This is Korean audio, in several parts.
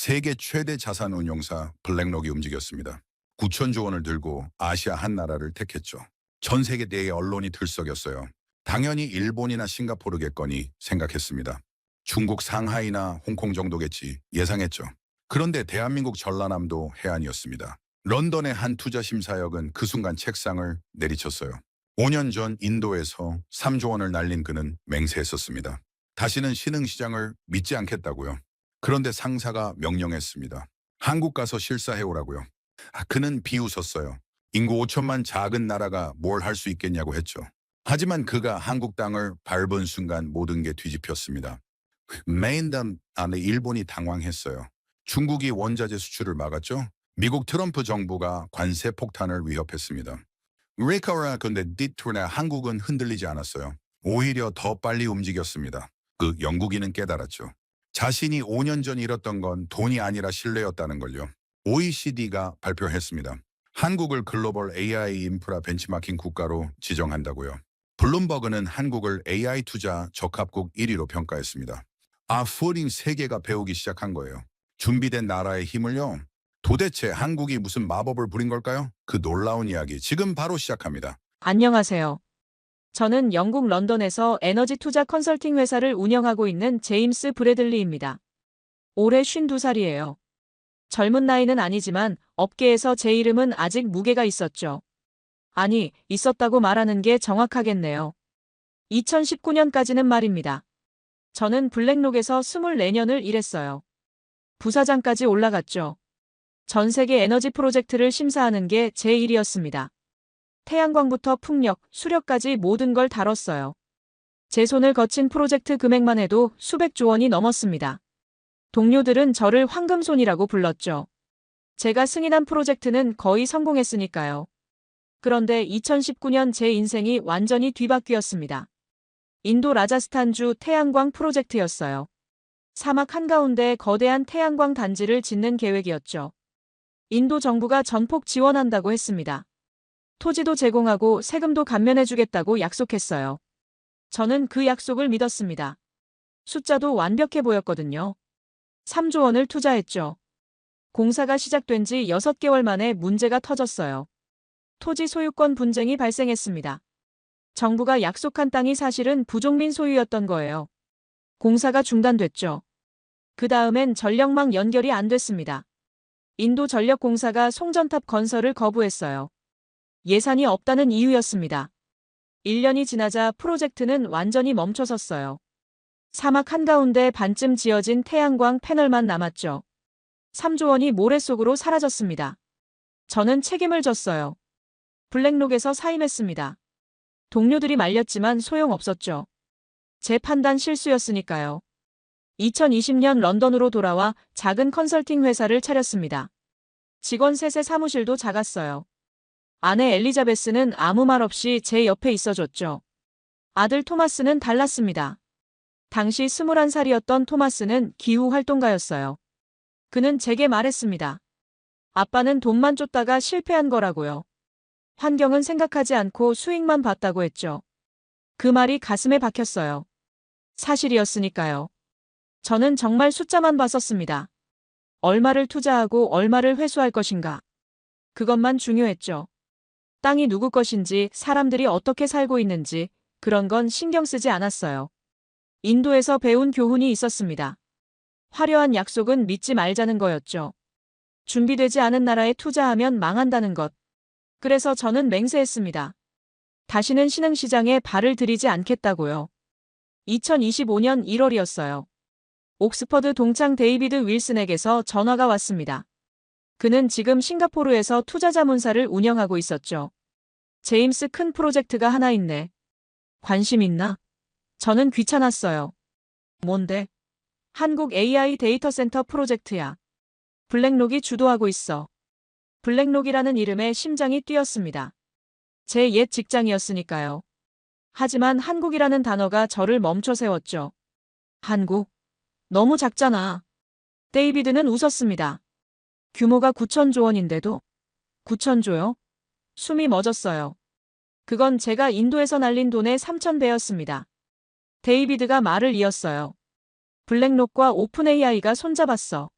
세계 최대 자산 운용사 블랙록이 움직였습니다. 9천조 원을 들고 아시아 한 나라를 택했죠. 전 세계 내의 언론이 들썩였어요. 당연히 일본이나 싱가포르겠거니 생각했습니다. 중국 상하이나 홍콩 정도겠지 예상했죠. 그런데 대한민국 전라남도 해안이었습니다. 런던의 한 투자 심사역은 그 순간 책상을 내리쳤어요. 5년 전 인도에서 3조 원을 날린 그는 맹세했었습니다. 다시는 신흥시장을 믿지 않겠다고요. 그런데 상사가 명령했습니다. 한국 가서 실사해오라고요. 그는 비웃었어요. 인구 5천만 작은 나라가 뭘 할 수 있겠냐고 했죠. 하지만 그가 한국 땅을 밟은 순간 모든 게 뒤집혔습니다. 메인담 안에 일본이 당황했어요. 중국이 원자재 수출을 막았죠. 미국 트럼프 정부가 관세 폭탄을 위협했습니다. 리커라 근데 디투나 한국은 흔들리지 않았어요. 오히려 더 빨리 움직였습니다. 그 영국인은 깨달았죠. 자신이 5년 전 잃었던 건 돈이 아니라 신뢰였다는 걸요. OECD가 발표했습니다. 한국을 글로벌 AI 인프라 벤치마킹 국가로 지정한다고요. 블룸버그는 한국을 AI 투자 적합국 1위로 평가했습니다. 푸딩 세계가 배우기 시작한 거예요. 준비된 나라의 힘을요. 도대체 한국이 무슨 마법을 부린 걸까요? 그 놀라운 이야기 지금 바로 시작합니다. 안녕하세요. 저는 영국 런던에서 에너지 투자 컨설팅 회사를 운영하고 있는 제임스 브래들리입니다. 올해 52살이에요. 젊은 나이는 아니지만 업계에서 제 이름은 아직 무게가 있었죠. 아니, 있었다고 말하는 게 정확하겠네요. 2019년까지는 말입니다. 저는 블랙록에서 24년을 일했어요. 부사장까지 올라갔죠. 전 세계 에너지 프로젝트를 심사하는 게 제 일이었습니다. 태양광부터 풍력, 수력까지 모든 걸 다뤘어요. 제 손을 거친 프로젝트 금액만 해도 수백조 원이 넘었습니다. 동료들은 저를 황금손이라고 불렀죠. 제가 승인한 프로젝트는 거의 성공했으니까요. 그런데 2019년 제 인생이 완전히 뒤바뀌었습니다. 인도 라자스탄주 태양광 프로젝트였어요. 사막 한가운데 거대한 태양광 단지를 짓는 계획이었죠. 인도 정부가 전폭 지원한다고 했습니다. 토지도 제공하고 세금도 감면해주겠다고 약속했어요. 저는 그 약속을 믿었습니다. 숫자도 완벽해 보였거든요. 3조 원을 투자했죠. 공사가 시작된 지 6개월 만에 문제가 터졌어요. 토지 소유권 분쟁이 발생했습니다. 정부가 약속한 땅이 사실은 부족민 소유였던 거예요. 공사가 중단됐죠. 그 다음엔 전력망 연결이 안 됐습니다. 인도전력공사가 송전탑 건설을 거부했어요. 예산이 없다는 이유였습니다. 1년이 지나자 프로젝트는 완전히 멈춰섰어요. 사막 한가운데 반쯤 지어진 태양광 패널만 남았죠. 3조 원이 모래 속으로 사라졌습니다. 저는 책임을 졌어요. 블랙록에서 사임했습니다. 동료들이 말렸지만 소용없었죠. 제 판단 실수였으니까요. 2020년 런던으로 돌아와 작은 컨설팅 회사를 차렸습니다. 직원 셋의 사무실도 작았어요. 아내 엘리자베스는 아무 말 없이 제 옆에 있어줬죠. 아들 토마스는 달랐습니다. 당시 21살이었던 토마스는 기후활동가였어요. 그는 제게 말했습니다. 아빠는 돈만 쫓다가 실패한 거라고요. 환경은 생각하지 않고 수익만 봤다고 했죠. 그 말이 가슴에 박혔어요. 사실이었으니까요. 저는 정말 숫자만 봤었습니다. 얼마를 투자하고 얼마를 회수할 것인가. 그것만 중요했죠. 땅이 누구 것인지, 사람들이 어떻게 살고 있는지, 그런 건 신경 쓰지 않았어요. 인도에서 배운 교훈이 있었습니다. 화려한 약속은 믿지 말자는 거였죠. 준비되지 않은 나라에 투자하면 망한다는 것. 그래서 저는 맹세했습니다. 다시는 신흥시장에 발을 들이지 않겠다고요. 2025년 1월이었어요. 옥스퍼드 동창 데이비드 윌슨에게서 전화가 왔습니다. 그는 지금 싱가포르에서 투자자문사를 운영하고 있었죠. 제임스, 큰 프로젝트가 하나 있네. 관심 있나? 저는 귀찮았어요. 뭔데? 한국 AI 데이터 센터 프로젝트야. 블랙록이 주도하고 있어. 블랙록이라는 이름에 심장이 뛰었습니다. 제 옛 직장이었으니까요. 하지만 한국이라는 단어가 저를 멈춰 세웠죠. 한국? 너무 작잖아. 데이비드는 웃었습니다. 규모가 9천조 원인데도 9천조요? 숨이 멎었어요. 그건 제가 인도에서 날린 돈의 3,000배였습니다. 데이비드가 말을 이었어요. 블랙록과 오픈 AI가 손잡았어.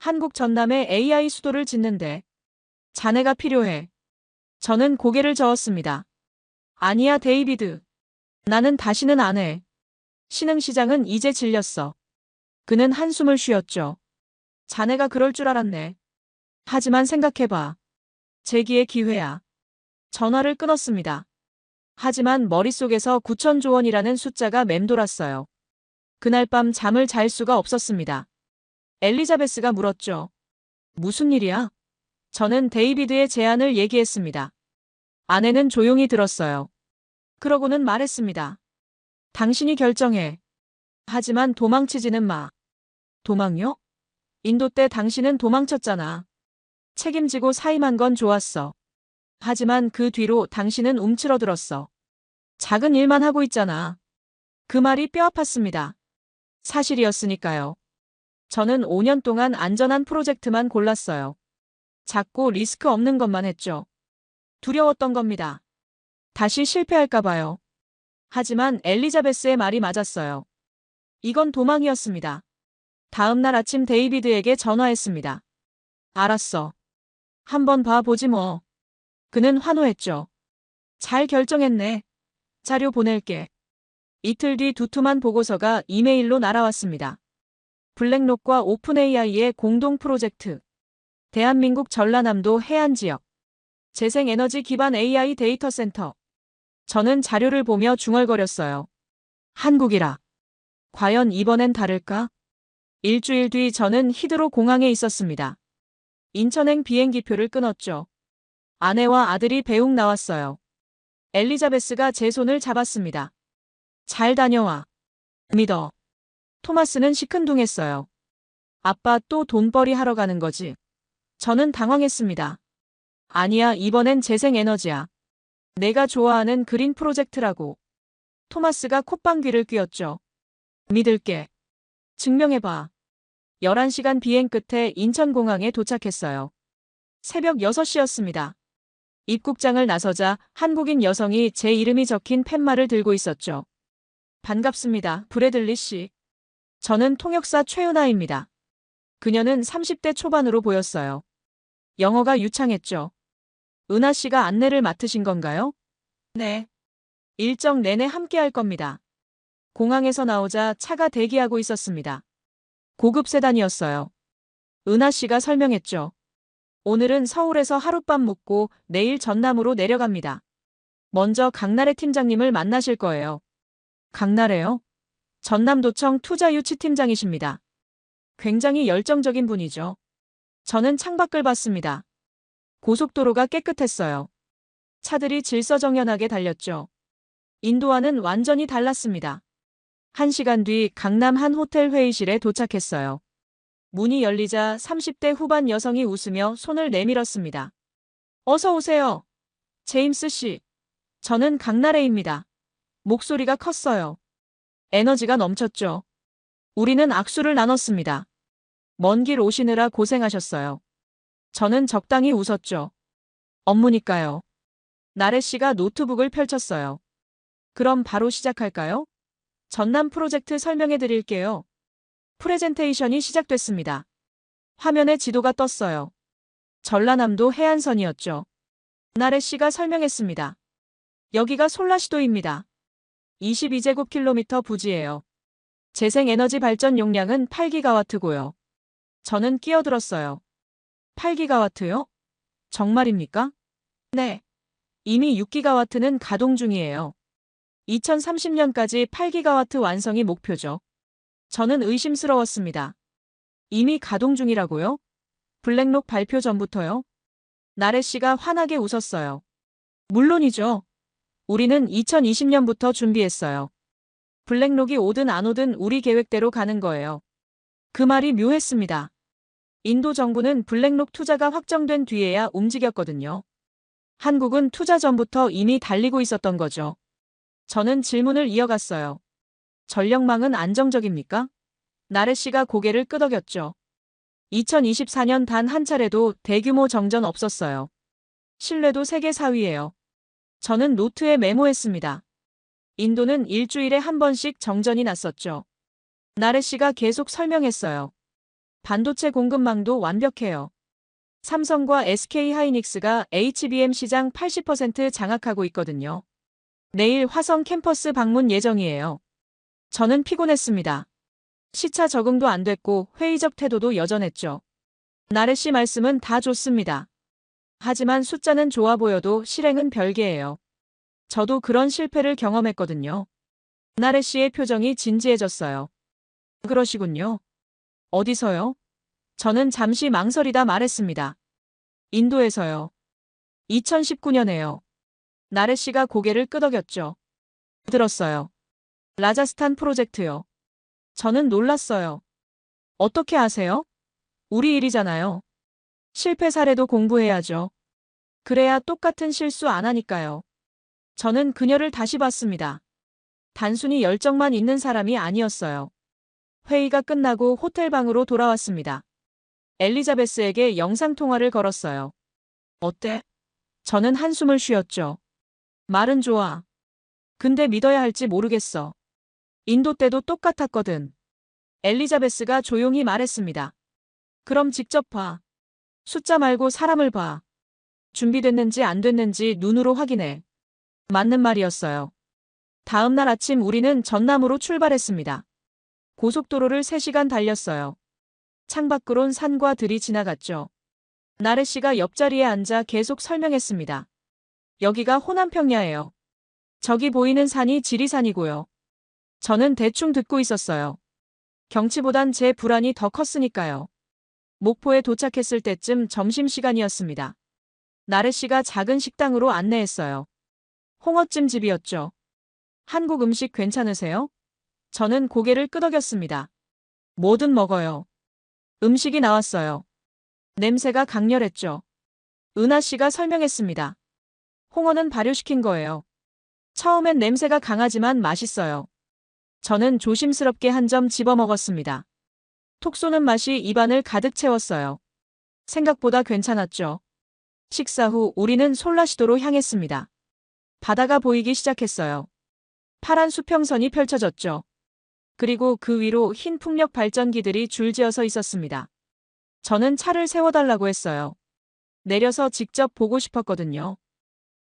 한국 전남에 AI 수도를 짓는데 자네가 필요해. 저는 고개를 저었습니다. 아니야, 데이비드. 나는 다시는 안 해. 신흥시장은 이제 질렸어. 그는 한숨을 쉬었죠. 자네가 그럴 줄 알았네. 하지만 생각해봐. 재기의 기회야. 전화를 끊었습니다. 하지만 머릿속에서 9천조 원이라는 숫자가 맴돌았어요. 그날 밤 잠을 잘 수가 없었습니다. 엘리자베스가 물었죠. 무슨 일이야? 저는 데이비드의 제안을 얘기했습니다. 아내는 조용히 들었어요. 그러고는 말했습니다. 당신이 결정해. 하지만 도망치지는 마. 도망요? 인도 때 당신은 도망쳤잖아. 책임지고 사임한 건 좋았어. 하지만 그 뒤로 당신은 움츠러들었어. 작은 일만 하고 있잖아. 그 말이 뼈 아팠습니다. 사실이었으니까요. 저는 5년 동안 안전한 프로젝트만 골랐어요. 작고 리스크 없는 것만 했죠. 두려웠던 겁니다. 다시 실패할까봐요. 하지만 엘리자베스의 말이 맞았어요. 이건 도망이었습니다. 다음 날 아침 데이비드에게 전화했습니다. 알았어. 한번 봐보지 뭐. 그는 환호했죠. 잘 결정했네. 자료 보낼게. 이틀 뒤 두툼한 보고서가 이메일로 날아왔습니다. 블랙록과 오픈AI의 공동 프로젝트. 대한민국 전라남도 해안지역. 재생에너지 기반 AI 데이터 센터. 저는 자료를 보며 중얼거렸어요. 한국이라. 과연 이번엔 다를까? 일주일 뒤 저는 히드로 공항에 있었습니다. 인천행 비행기표를 끊었죠. 아내와 아들이 배웅 나왔어요. 엘리자베스가 제 손을 잡았습니다. 잘 다녀와. 믿어. 토마스는 시큰둥했어요. 아빠 또 돈벌이 하러 가는 거지? 저는 당황했습니다. 아니야, 이번엔 재생에너지야. 내가 좋아하는 그린 프로젝트라고. 토마스가 콧방귀를 뀌었죠. 믿을게. 증명해봐. 11시간 비행 끝에 인천공항에 도착했어요. 새벽 6시였습니다. 입국장을 나서자 한국인 여성이 제 이름이 적힌 팻말을 들고 있었죠. 반갑습니다, 브래들리 씨. 저는 통역사 최은하입니다. 그녀는 30대 초반으로 보였어요. 영어가 유창했죠. 은하 씨가 안내를 맡으신 건가요? 네. 일정 내내 함께 할 겁니다. 공항에서 나오자 차가 대기하고 있었습니다. 고급 세단이었어요. 은하 씨가 설명했죠. 오늘은 서울에서 하룻밤 묵고 내일 전남으로 내려갑니다. 먼저 강나래 팀장님을 만나실 거예요. 강나래요? 전남도청 투자유치팀장이십니다. 굉장히 열정적인 분이죠. 저는 창밖을 봤습니다. 고속도로가 깨끗했어요. 차들이 질서정연하게 달렸죠. 인도와는 완전히 달랐습니다. 1시간 뒤 강남 한 호텔 회의실에 도착했어요. 문이 열리자 30대 후반 여성이 웃으며 손을 내밀었습니다. 어서 오세요. 제임스 씨. 저는 강나래입니다. 목소리가 컸어요. 에너지가 넘쳤죠. 우리는 악수를 나눴습니다. 먼 길 오시느라 고생하셨어요. 저는 적당히 웃었죠. 업무니까요. 나래 씨가 노트북을 펼쳤어요. 그럼 바로 시작할까요? 전남 프로젝트 설명해 드릴게요. 프레젠테이션이 시작됐습니다. 화면에 지도가 떴어요. 전라남도 해안선이었죠. 나래 씨가 설명했습니다. 여기가 솔라시도입니다. 22제곱킬로미터 부지예요. 재생에너지 발전 용량은 8기가와트고요. 저는 끼어들었어요. 8기가와트요? 정말입니까? 네. 이미 6기가와트는 가동 중이에요. 2030년까지 8기가와트 완성이 목표죠. 저는 의심스러웠습니다. 이미 가동 중이라고요? 블랙록 발표 전부터요? 나래 씨가 환하게 웃었어요. 물론이죠. 우리는 2020년부터 준비했어요. 블랙록이 오든 안 오든 우리 계획대로 가는 거예요. 그 말이 묘했습니다. 인도 정부는 블랙록 투자가 확정된 뒤에야 움직였거든요. 한국은 투자 전부터 이미 달리고 있었던 거죠. 저는 질문을 이어갔어요. 전력망은 안정적입니까? 나래 씨가 고개를 끄덕였죠. 2024년 단 한 차례도 대규모 정전 없었어요. 신뢰도 세계 4위예요. 저는 노트에 메모했습니다. 인도는 일주일에 한 번씩 정전이 났었죠. 나래 씨가 계속 설명했어요. 반도체 공급망도 완벽해요. 삼성과 SK하이닉스가 HBM 시장 80% 장악하고 있거든요. 내일 화성 캠퍼스 방문 예정이에요. 저는 피곤했습니다. 시차 적응도 안 됐고 회의적 태도도 여전했죠. 나래 씨 말씀은 다 좋습니다. 하지만 숫자는 좋아 보여도 실행은 별개예요. 저도 그런 실패를 경험했거든요. 나래 씨의 표정이 진지해졌어요. 그러시군요. 어디서요? 저는 잠시 망설이다 말했습니다. 인도에서요. 2019년에요. 나래 씨가 고개를 끄덕였죠. 들었어요. 라자스탄 프로젝트요. 저는 놀랐어요. 어떻게 아세요? 우리 일이잖아요. 실패 사례도 공부해야죠. 그래야 똑같은 실수 안 하니까요. 저는 그녀를 다시 봤습니다. 단순히 열정만 있는 사람이 아니었어요. 회의가 끝나고 호텔 방으로 돌아왔습니다. 엘리자베스에게 영상통화를 걸었어요. 어때? 저는 한숨을 쉬었죠. 말은 좋아. 근데 믿어야 할지 모르겠어. 인도 때도 똑같았거든. 엘리자베스가 조용히 말했습니다. 그럼 직접 봐. 숫자 말고 사람을 봐. 준비됐는지 안 됐는지 눈으로 확인해. 맞는 말이었어요. 다음 날 아침 우리는 전남으로 출발했습니다. 고속도로를 3시간 달렸어요. 창밖으론 산과 들이 지나갔죠. 나래 씨가 옆자리에 앉아 계속 설명했습니다. 여기가 호남평야예요. 저기 보이는 산이 지리산이고요. 저는 대충 듣고 있었어요. 경치보단 제 불안이 더 컸으니까요. 목포에 도착했을 때쯤 점심시간이었습니다. 나래 씨가 작은 식당으로 안내했어요. 홍어찜 집이었죠. 한국 음식 괜찮으세요? 저는 고개를 끄덕였습니다. 뭐든 먹어요. 음식이 나왔어요. 냄새가 강렬했죠. 은하 씨가 설명했습니다. 홍어는 발효시킨 거예요. 처음엔 냄새가 강하지만 맛있어요. 저는 조심스럽게 한 점 집어 먹었습니다. 톡 쏘는 맛이 입안을 가득 채웠어요. 생각보다 괜찮았죠. 식사 후 우리는 솔라시도로 향했습니다. 바다가 보이기 시작했어요. 파란 수평선이 펼쳐졌죠. 그리고 그 위로 흰 풍력 발전기들이 줄지어서 있었습니다. 저는 차를 세워달라고 했어요. 내려서 직접 보고 싶었거든요.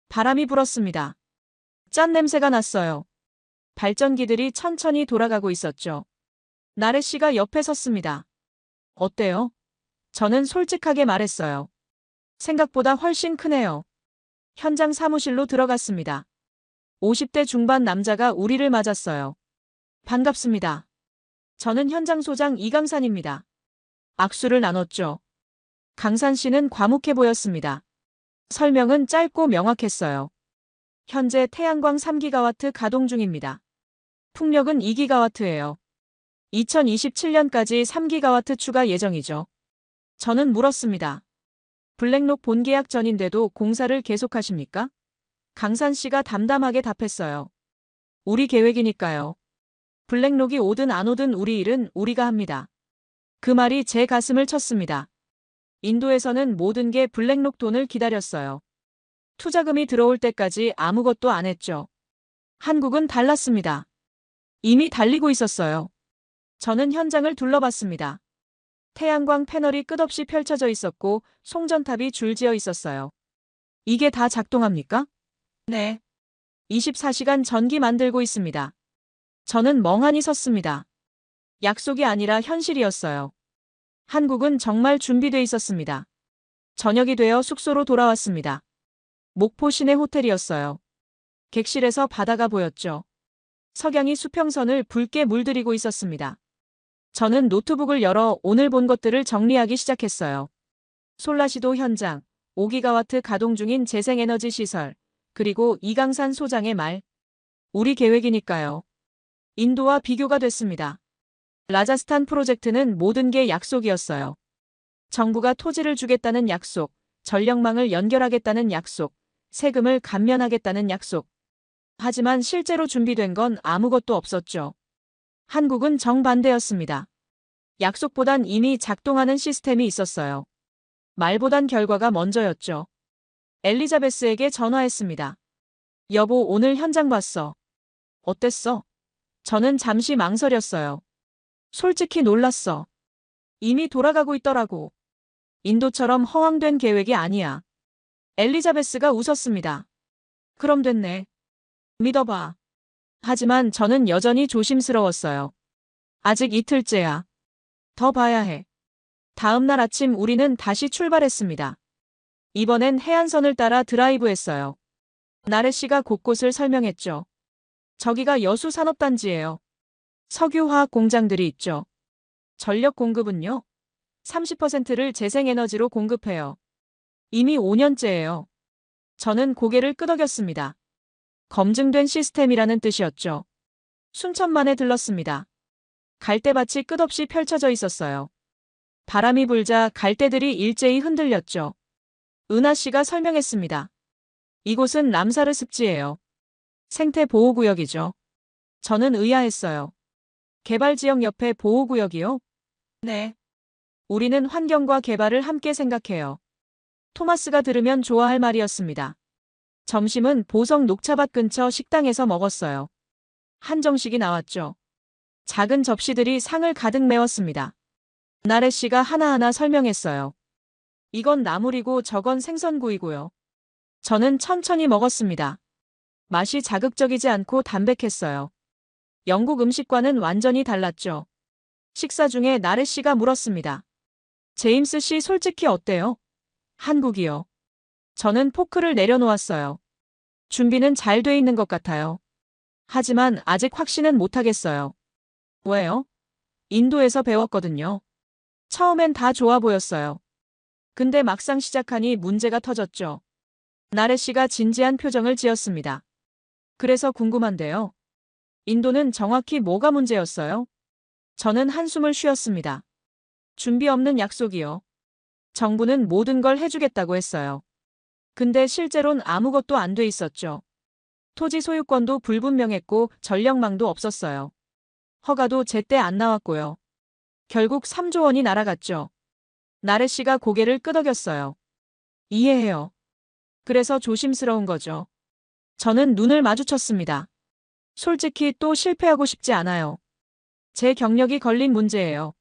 바람이 불었습니다. 짠 냄새가 났어요. 발전기들이 천천히 돌아가고 있었죠. 나래 씨가 옆에 섰습니다. 어때요? 저는 솔직하게 말했어요. 생각보다 훨씬 크네요. 현장 사무실로 들어갔습니다. 50대 중반 남자가 우리를 맞았어요. 반갑습니다. 저는 현장 소장 이강산입니다. 악수를 나눴죠. 강산 씨는 과묵해 보였습니다. 설명은 짧고 명확했어요. 현재 태양광 3기가와트 가동 중입니다. 풍력은 2기가와트예요. 2027년까지 3기가와트 추가 예정이죠. 저는 물었습니다. 블랙록 본계약 전인데도 공사를 계속하십니까? 강산 씨가 담담하게 답했어요. 우리 계획이니까요. 블랙록이 오든 안 오든 우리 일은 우리가 합니다. 그 말이 제 가슴을 쳤습니다. 인도에서는 모든 게 블랙록 돈을 기다렸어요. 투자금이 들어올 때까지 아무것도 안 했죠. 한국은 달랐습니다. 이미 달리고 있었어요. 저는 현장을 둘러봤습니다. 태양광 패널이 끝없이 펼쳐져 있었고 송전탑이 줄지어 있었어요. 이게 다 작동합니까? 네. 24시간 전기 만들고 있습니다. 저는 멍하니 섰습니다. 약속이 아니라 현실이었어요. 한국은 정말 준비돼 있었습니다. 저녁이 되어 숙소로 돌아왔습니다. 목포 시내 호텔이었어요. 객실에서 바다가 보였죠. 석양이 수평선을 붉게 물들이고 있었습니다. 저는 노트북을 열어 오늘 본 것들을 정리하기 시작했어요. 솔라시도 현장, 5기가와트 가동 중인 재생에너지 시설, 그리고 이강산 소장의 말. 우리 계획이니까요. 인도와 비교가 됐습니다. 라자스탄 프로젝트는 모든 게 약속이었어요. 정부가 토지를 주겠다는 약속, 전력망을 연결하겠다는 약속, 세금을 감면하겠다는 약속. 하지만 실제로 준비된 건 아무것도 없었죠. 한국은 정반대였습니다. 약속보단 이미 작동하는 시스템이 있었어요. 말보단 결과가 먼저였죠. 엘리자베스에게 전화했습니다. 여보, 오늘 현장 봤어. 어땠어? 저는 잠시 망설였어요. 솔직히 놀랐어. 이미 돌아가고 있더라고. 인도처럼 허황된 계획이 아니야. 엘리자베스가 웃었습니다. 그럼 됐네. 믿어봐. 하지만 저는 여전히 조심스러웠어요. 아직 이틀째야. 더 봐야 해. 다음 날 아침 우리는 다시 출발했습니다. 이번엔 해안선을 따라 드라이브했어요. 나래 씨가 곳곳을 설명했죠. 저기가 여수 산업단지예요. 석유화학 공장들이 있죠. 전력 공급은요? 30%를 재생에너지로 공급해요. 이미 5년째예요. 저는 고개를 끄덕였습니다. 검증된 시스템이라는 뜻이었죠. 순천만에 들렀습니다. 갈대밭이 끝없이 펼쳐져 있었어요. 바람이 불자 갈대들이 일제히 흔들렸죠. 은하 씨가 설명했습니다. 이곳은 람사르 습지예요. 생태보호구역이죠. 저는 의아했어요. 개발지역 옆에 보호구역이요? 네. 우리는 환경과 개발을 함께 생각해요. 토마스가 들으면 좋아할 말이었습니다. 점심은 보성 녹차밭 근처 식당에서 먹었어요. 한정식이 나왔죠. 작은 접시들이 상을 가득 메웠습니다. 나래 씨가 하나하나 설명했어요. 이건 나물이고 저건 생선구이고요. 저는 천천히 먹었습니다. 맛이 자극적이지 않고 담백했어요. 영국 음식과는 완전히 달랐죠. 식사 중에 나래 씨가 물었습니다. 제임스 씨 솔직히 어때요? 한국이요. 저는 포크를 내려놓았어요. 준비는 잘 돼 있는 것 같아요. 하지만 아직 확신은 못하겠어요. 왜요? 인도에서 배웠거든요. 처음엔 다 좋아 보였어요. 근데 막상 시작하니 문제가 터졌죠. 나래 씨가 진지한 표정을 지었습니다. 그래서 궁금한데요. 인도는 정확히 뭐가 문제였어요? 저는 한숨을 쉬었습니다. 준비 없는 약속이요. 정부는 모든 걸 해주겠다고 했어요. 근데 실제론 아무것도 안 돼 있었죠. 토지 소유권도 불분명했고 전력망도 없었어요. 허가도 제때 안 나왔고요. 결국 3조 원이 날아갔죠. 나래 씨가 고개를 끄덕였어요. 이해해요. 그래서 조심스러운 거죠. 저는 눈을 마주쳤습니다. 솔직히 또 실패하고 싶지 않아요. 제 경력이 걸린 문제예요.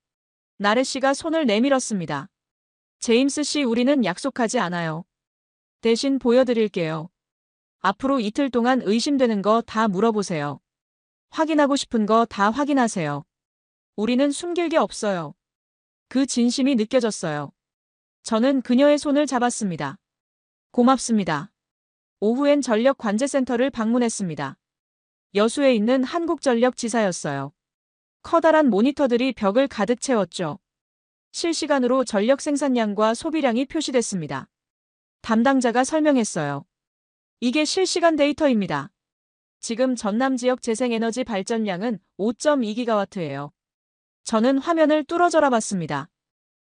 나래 씨가 손을 내밀었습니다. 제임스 씨, 우리는 약속하지 않아요. 대신 보여드릴게요. 앞으로 이틀 동안 의심되는 거 다 물어보세요. 확인하고 싶은 거 다 확인하세요. 우리는 숨길 게 없어요. 그 진심이 느껴졌어요. 저는 그녀의 손을 잡았습니다. 고맙습니다. 오후엔 전력관제센터를 방문했습니다. 여수에 있는 한국전력 지사였어요. 커다란 모니터들이 벽을 가득 채웠죠. 실시간으로 전력 생산량과 소비량이 표시됐습니다. 담당자가 설명했어요. 이게 실시간 데이터입니다. 지금 전남 지역 재생에너지 발전량은 5.2기가와트예요. 저는 화면을 뚫어져라 봤습니다.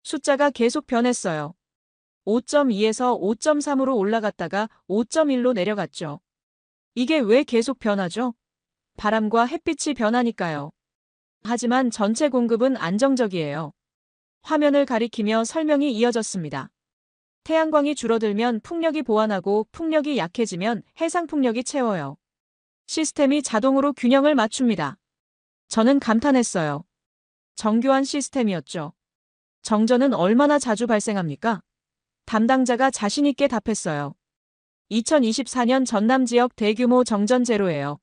숫자가 계속 변했어요. 5.2에서 5.3으로 올라갔다가 5.1로 내려갔죠. 이게 왜 계속 변하죠? 바람과 햇빛이 변하니까요. 하지만 전체 공급은 안정적이에요. 화면을 가리키며 설명이 이어졌습니다. 태양광이 줄어들면 풍력이 보완하고 풍력이 약해지면 해상 풍력이 채워요. 시스템이 자동으로 균형을 맞춥니다. 저는 감탄했어요. 정교한 시스템이었죠. 정전은 얼마나 자주 발생합니까? 담당자가 자신있게 답했어요. 2024년 전남 지역 대규모 정전 제로예요.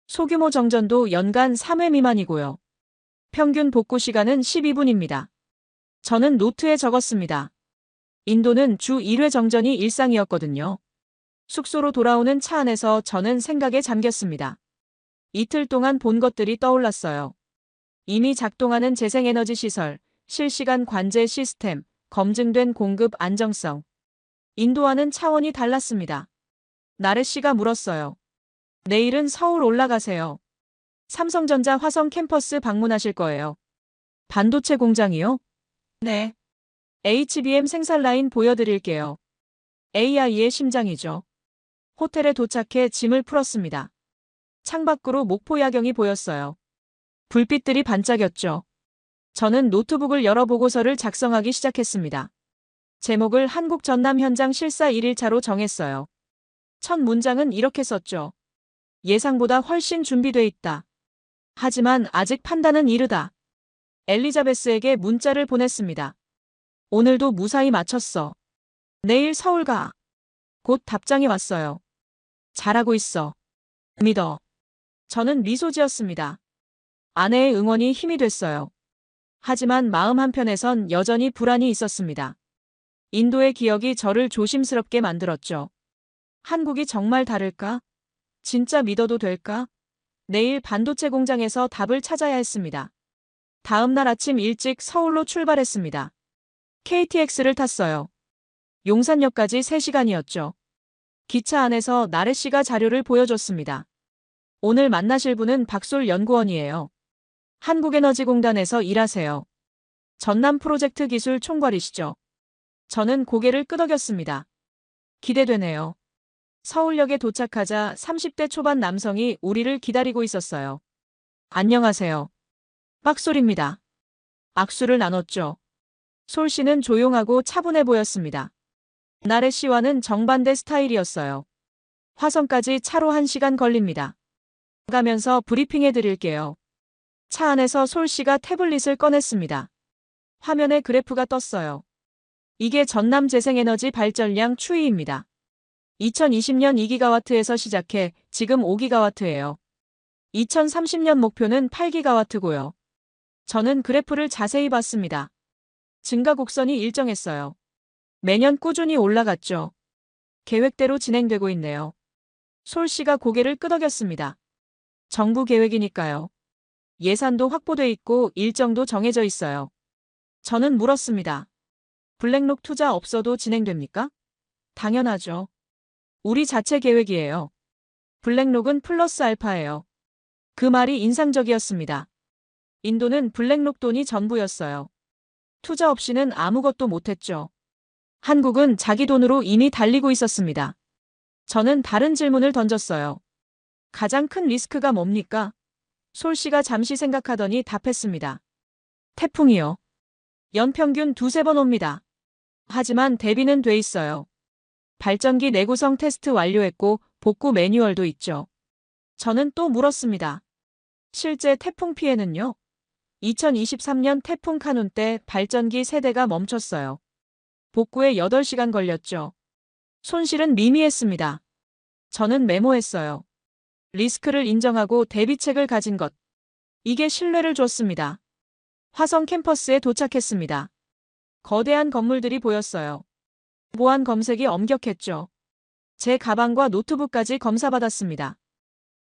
소규모 정전도 연간 3회 미만이고요. 평균 복구 시간은 12분입니다. 저는 노트에 적었습니다. 인도는 주 1회 정전이 일상이었거든요. 숙소로 돌아오는 차 안에서 저는 생각에 잠겼습니다. 이틀 동안 본 것들이 떠올랐어요. 이미 작동하는 재생에너지 시설, 실시간 관제 시스템, 검증된 공급 안정성. 인도와는 차원이 달랐습니다. 나래 씨가 물었어요. 내일은 서울 올라가세요. 삼성전자 화성 캠퍼스 방문하실 거예요. 반도체 공장이요? 네. HBM 생산 라인 보여드릴게요. AI의 심장이죠. 호텔에 도착해 짐을 풀었습니다. 창밖으로 목포 야경이 보였어요. 불빛들이 반짝였죠. 저는 노트북을 열어 보고서를 작성하기 시작했습니다. 제목을 한국 전남 현장 실사 1일차로 정했어요. 첫 문장은 이렇게 썼죠. 예상보다 훨씬 준비돼 있다. 하지만 아직 판단은 이르다. 엘리자베스에게 문자를 보냈습니다. 오늘도 무사히 마쳤어. 내일 서울 가. 곧 답장이 왔어요. 잘하고 있어. 믿어. 저는 미소 지었습니다. 아내의 응원이 힘이 됐어요. 하지만 마음 한편에선 여전히 불안이 있었습니다. 인도의 기억이 저를 조심스럽게 만들었죠. 한국이 정말 다를까? 진짜 믿어도 될까? 내일 반도체 공장에서 답을 찾아야 했습니다. 다음 날 아침 일찍 서울로 출발했습니다. KTX를 탔어요. 용산역까지 3시간이었죠. 기차 안에서 나래 씨가 자료를 보여줬습니다. 오늘 만나실 분은 박솔 연구원이에요. 한국에너지공단에서 일하세요. 전남 프로젝트 기술 총괄이시죠. 저는 고개를 끄덕였습니다. 기대되네요. 서울역에 도착하자 30대 초반 남성이 우리를 기다리고 있었어요. 안녕하세요. 박솔입니다. 악수를 나눴죠. 솔 씨는 조용하고 차분해 보였습니다. 나래 씨와는 정반대 스타일이었어요. 화성까지 차로 1시간 걸립니다. 가면서 브리핑해 드릴게요. 차 안에서 솔 씨가 태블릿을 꺼냈습니다. 화면에 그래프가 떴어요. 이게 전남 재생에너지 발전량 추이입니다. 2020년 2기가와트에서 시작해 지금 5기가와트예요. 2030년 목표는 8기가와트고요. 저는 그래프를 자세히 봤습니다. 증가 곡선이 일정했어요. 매년 꾸준히 올라갔죠. 계획대로 진행되고 있네요. 솔 씨가 고개를 끄덕였습니다. 정부 계획이니까요. 예산도 확보돼 있고 일정도 정해져 있어요. 저는 물었습니다. 블랙록 투자 없어도 진행됩니까? 당연하죠. 우리 자체 계획이에요. 블랙록은 플러스 알파예요. 그 말이 인상적이었습니다. 인도는 블랙록 돈이 전부였어요. 투자 없이는 아무것도 못했죠. 한국은 자기 돈으로 이미 달리고 있었습니다. 저는 다른 질문을 던졌어요. 가장 큰 리스크가 뭡니까? 솔 씨가 잠시 생각하더니 답했습니다. 태풍이요. 연평균 2~3번 옵니다. 하지만 대비는 돼 있어요. 발전기 내구성 테스트 완료했고 복구 매뉴얼도 있죠. 저는 또 물었습니다. 실제 태풍 피해는요? 2023년 태풍 카눈 때 발전기 3대가 멈췄어요. 복구에 8시간 걸렸죠. 손실은 미미했습니다. 저는 메모했어요. 리스크를 인정하고 대비책을 가진 것. 이게 신뢰를 줬습니다. 화성 캠퍼스에 도착했습니다. 거대한 건물들이 보였어요. 보안 검색이 엄격했죠. 제 가방과 노트북까지 검사받았습니다.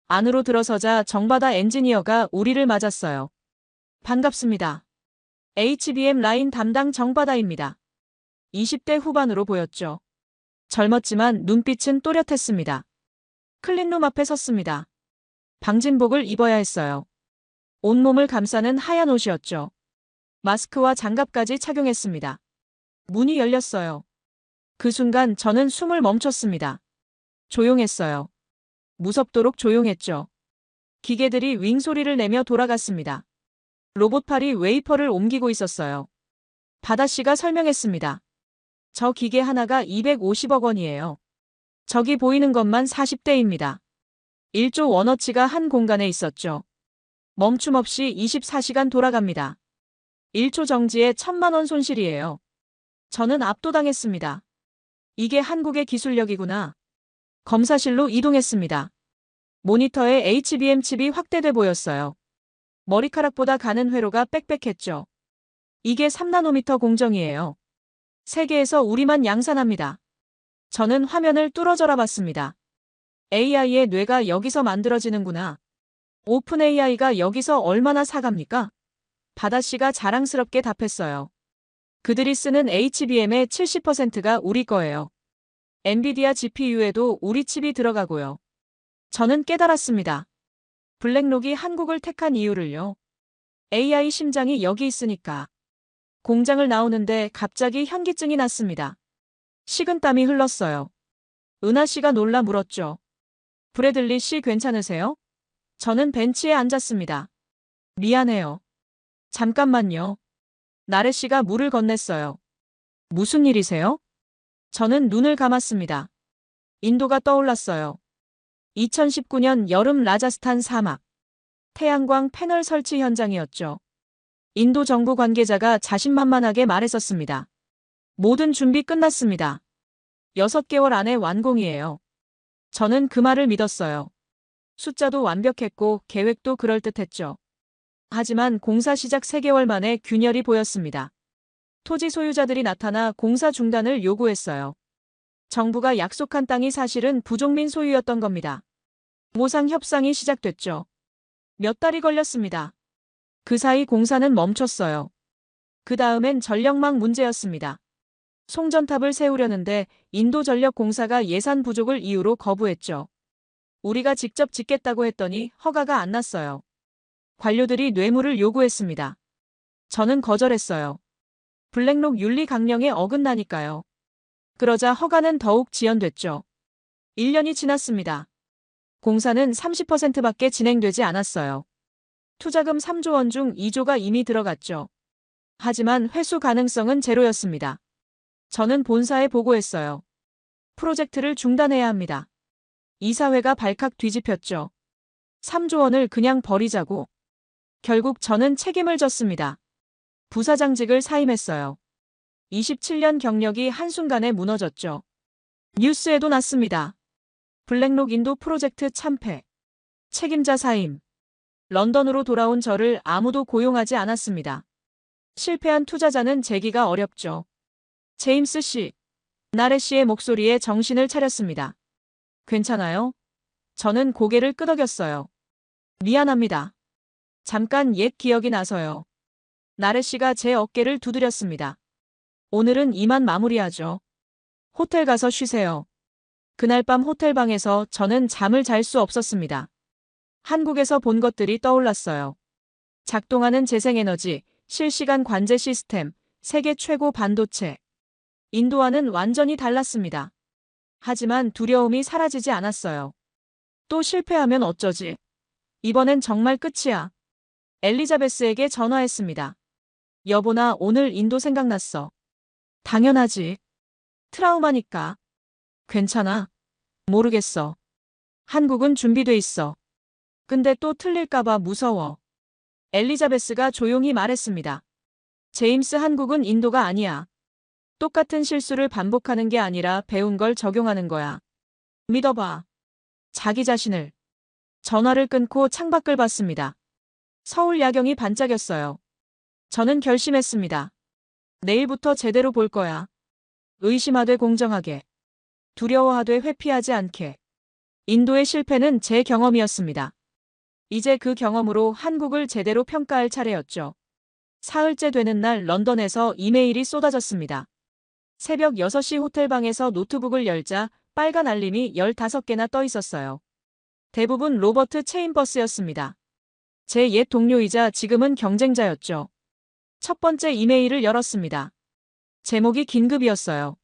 안으로 들어서자 정바다 엔지니어가 우리를 맞았어요. 반갑습니다. HBM 라인 담당 정바다입니다. 20대 후반으로 보였죠. 젊었지만 눈빛은 또렷했습니다. 클린룸 앞에 섰습니다. 방진복을 입어야 했어요. 온몸을 감싸는 하얀 옷이었죠. 마스크와 장갑까지 착용했습니다. 문이 열렸어요. 그 순간 저는 숨을 멈췄습니다. 조용했어요. 무섭도록 조용했죠. 기계들이 윙 소리를 내며 돌아갔습니다. 로봇팔이 웨이퍼를 옮기고 있었어요. 바다씨가 설명했습니다. 저 기계 하나가 250억 원이에요. 저기 보이는 것만 40대입니다. 1조 원어치가 한 공간에 있었죠. 멈춤 없이 24시간 돌아갑니다. 1초 정지에 1,000만 원 손실이에요. 저는 압도당했습니다. 이게 한국의 기술력이구나. 검사실로 이동했습니다. 모니터에 HBM 칩이 확대돼 보였어요. 머리카락보다 가는 회로가 빽빽했죠. 이게 3나노미터 공정이에요. 세계에서 우리만 양산합니다. 저는 화면을 뚫어져라 봤습니다. AI의 뇌가 여기서 만들어지는구나. 오픈 AI가 여기서 얼마나 사갑니까? 바다씨가 자랑스럽게 답했어요. 그들이 쓰는 HBM의 70%가 우리 거예요. 엔비디아 GPU에도 우리 칩이 들어가고요. 저는 깨달았습니다. 블랙록이 한국을 택한 이유를요. AI 심장이 여기 있으니까. 공장을 나오는데 갑자기 현기증이 났습니다. 식은땀이 흘렀어요. 은하 씨가 놀라 물었죠. 브래들리 씨 괜찮으세요? 저는 벤치에 앉았습니다. 미안해요. 잠깐만요. 나래 씨가 물을 건넸어요. 무슨 일이세요? 저는 눈을 감았습니다. 인도가 떠올랐어요. 2019년 여름 라자스탄 사막. 태양광 패널 설치 현장이었죠. 인도 정부 관계자가 자신만만하게 말했었습니다. 모든 준비 끝났습니다. 6개월 안에 완공이에요. 저는 그 말을 믿었어요. 숫자도 완벽했고 계획도 그럴듯했죠. 하지만 공사 시작 3개월 만에 균열이 보였습니다. 토지 소유자들이 나타나 공사 중단을 요구했어요. 정부가 약속한 땅이 사실은 부족민 소유였던 겁니다. 모상 협상이 시작됐죠. 몇 달이 걸렸습니다. 그 사이 공사는 멈췄어요. 그 다음엔 전력망 문제였습니다. 송전탑을 세우려는데 인도전력공사가 예산 부족을 이유로 거부했죠. 우리가 직접 짓겠다고 했더니 허가가 안 났어요. 관료들이 뇌물을 요구했습니다. 저는 거절했어요. 블랙록 윤리 강령에 어긋나니까요. 그러자 허가는 더욱 지연됐죠. 1년이 지났습니다. 공사는 30%밖에 진행되지 않았어요. 투자금 3조 원 중 2조가 이미 들어갔죠. 하지만 회수 가능성은 제로였습니다. 저는 본사에 보고했어요. 프로젝트를 중단해야 합니다. 이사회가 발칵 뒤집혔죠. 3조 원을 그냥 버리자고. 결국 저는 책임을 졌습니다. 부사장직을 사임했어요. 27년 경력이 한순간에 무너졌죠. 뉴스에도 났습니다. 블랙록 인도 프로젝트 참패. 책임자 사임. 런던으로 돌아온 저를 아무도 고용하지 않았습니다. 실패한 투자자는 재기가 어렵죠. 제임스 씨. 나레 씨의 목소리에 정신을 차렸습니다. 괜찮아요? 저는 고개를 끄덕였어요. 미안합니다. 잠깐 옛 기억이 나서요. 나레 씨가 제 어깨를 두드렸습니다. 오늘은 이만 마무리하죠. 호텔 가서 쉬세요. 그날 밤 호텔방에서 저는 잠을 잘 수 없었습니다. 한국에서 본 것들이 떠올랐어요. 작동하는 재생에너지, 실시간 관제 시스템, 세계 최고 반도체. 인도와는 완전히 달랐습니다. 하지만 두려움이 사라지지 않았어요. 또 실패하면 어쩌지? 이번엔 정말 끝이야. 엘리자베스에게 전화했습니다. 여보, 나 오늘 인도 생각났어. 당연하지. 트라우마니까. 괜찮아. 모르겠어. 한국은 준비돼 있어. 근데 또 틀릴까봐 무서워. 엘리자베스가 조용히 말했습니다. 제임스, 한국은 인도가 아니야. 똑같은 실수를 반복하는 게 아니라 배운 걸 적용하는 거야. 믿어봐. 자기 자신을. 전화를 끊고 창밖을 봤습니다. 서울 야경이 반짝였어요. 저는 결심했습니다. 내일부터 제대로 볼 거야. 의심하되 공정하게. 두려워하되 회피하지 않게. 인도의 실패는 제 경험이었습니다. 이제 그 경험으로 한국을 제대로 평가할 차례였죠. 사흘째 되는 날 런던에서 이메일이 쏟아졌습니다. 새벽 6시 호텔방에서 노트북을 열자 빨간 알림이 15개나 떠 있었어요. 대부분 로버트 체인버스였습니다. 제 옛 동료이자 지금은 경쟁자였죠. 첫 번째 이메일을 열었습니다. 제목이 긴급이었어요.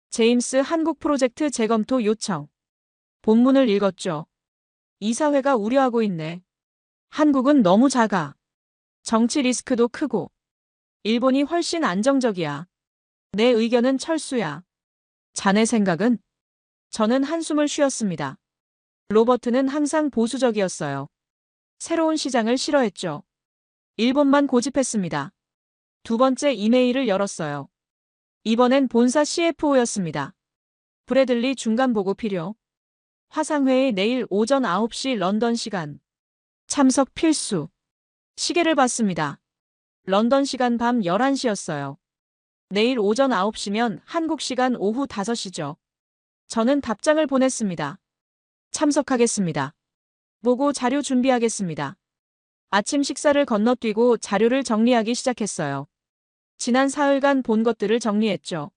제임스, 한국 프로젝트 재검토 요청. 본문을 읽었죠. 이사회가 우려하고 있네. 한국은 너무 작아. 정치 리스크도 크고. 일본이 훨씬 안정적이야. 내 의견은 철수야. 자네 생각은? 저는 한숨을 쉬었습니다. 로버트는 항상 보수적이었어요. 새로운 시장을 싫어했죠. 일본만 고집했습니다. 두 번째 이메일을 열었어요. 이번엔 본사 CFO였습니다. 브래들리 중간보고 필요. 화상회의 내일 오전 9시 런던 시간. 참석 필수. 시계를 봤습니다. 런던 시간 밤 11시였어요. 내일 오전 9시면 한국 시간 오후 5시죠. 저는 답장을 보냈습니다. 참석하겠습니다. 보고 자료 준비하겠습니다. 아침 식사를 건너뛰고 자료를 정리하기 시작했어요. 지난 사흘간 본 것들을 정리했죠.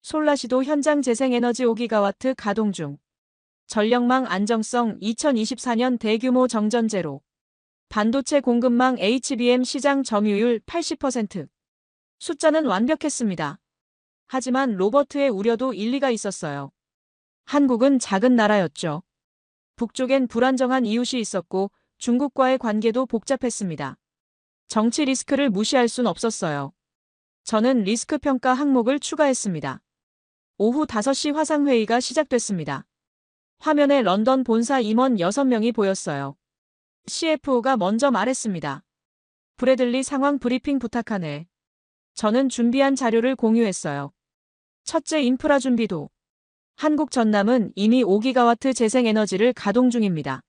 솔라시도 현장 재생에너지 5기가와트 가동 중. 전력망 안정성 2024년 대규모 정전 제로. 반도체 공급망 HBM 시장 점유율 80%. 숫자는 완벽했습니다. 하지만 로버트의 우려도 일리가 있었어요. 한국은 작은 나라였죠. 북쪽엔 불안정한 이웃이 있었고 중국과의 관계도 복잡했습니다. 정치 리스크를 무시할 순 없었어요. 저는 리스크 평가 항목을 추가했습니다. 오후 5시 화상회의가 시작됐습니다. 화면에 런던 본사 임원 6명이 보였어요. CFO가 먼저 말했습니다. 브래들리 상황 브리핑 부탁하네. 저는 준비한 자료를 공유했어요. 첫째, 인프라 준비도. 한국 전남은 이미 5기가와트 재생에너지를 가동 중입니다.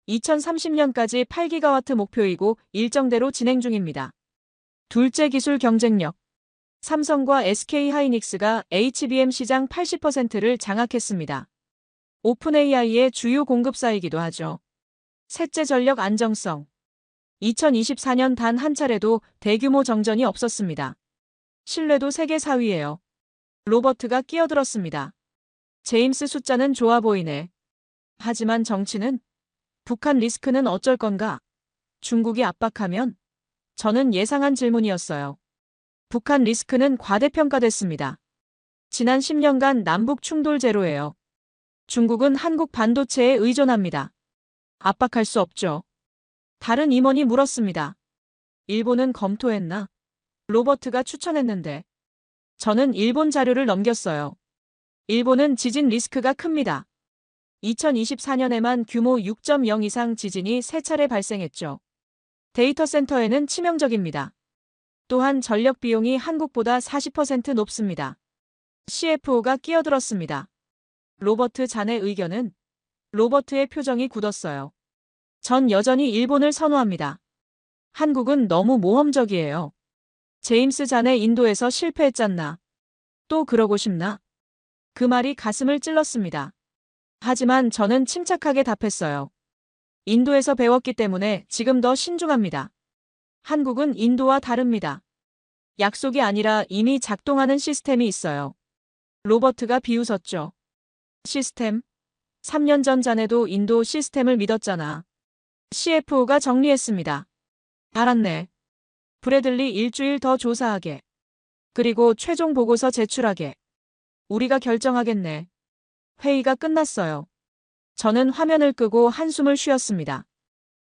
2030년까지 8기가와트 목표이고 일정대로 진행 중입니다. 둘째, 기술 경쟁력. 삼성과 SK하이닉스가 HBM 시장 80%를 장악했습니다. 오픈AI의 주요 공급사이기도 하죠. 셋째, 전력 안정성. 2024년 단 한 차례도 대규모 정전이 없었습니다. 신뢰도 세계 4위예요. 로버트가 끼어들었습니다. 제임스, 숫자는 좋아 보이네. 하지만 정치는? 북한 리스크는 어쩔 건가? 중국이 압박하면? 저는 예상한 질문이었어요. 북한 리스크는 과대평가됐습니다. 지난 10년간 남북 충돌 제로예요. 중국은 한국 반도체에 의존합니다. 압박할 수 없죠. 다른 임원이 물었습니다. 일본은 검토했나? 로버트가 추천했는데. 저는 일본 자료를 넘겼어요. 일본은 지진 리스크가 큽니다. 2024년에만 규모 6.0 이상 지진이 3차례 발생했죠. 데이터 센터에는 치명적입니다. 또한 전력 비용이 한국보다 40% 높습니다. CFO가 끼어들었습니다. 로버트, 자네 의견은? 로버트의 표정이 굳었어요. 전 여전히 일본을 선호합니다. 한국은 너무 모험적이에요. 제임스, 자네 인도에서 실패했잖나. 또 그러고 싶나? 그 말이 가슴을 찔렀습니다. 하지만 저는 침착하게 답했어요. 인도에서 배웠기 때문에 지금 더 신중합니다. 한국은 인도와 다릅니다. 약속이 아니라 이미 작동하는 시스템이 있어요. 로버트가 비웃었죠. 시스템? 3년 전 자네도 인도 시스템을 믿었잖아. CFO가 정리했습니다. 알았네. 브래들리, 일주일 더 조사하게. 그리고 최종 보고서 제출하게. 우리가 결정하겠네. 회의가 끝났어요. 저는 화면을 끄고 한숨을 쉬었습니다.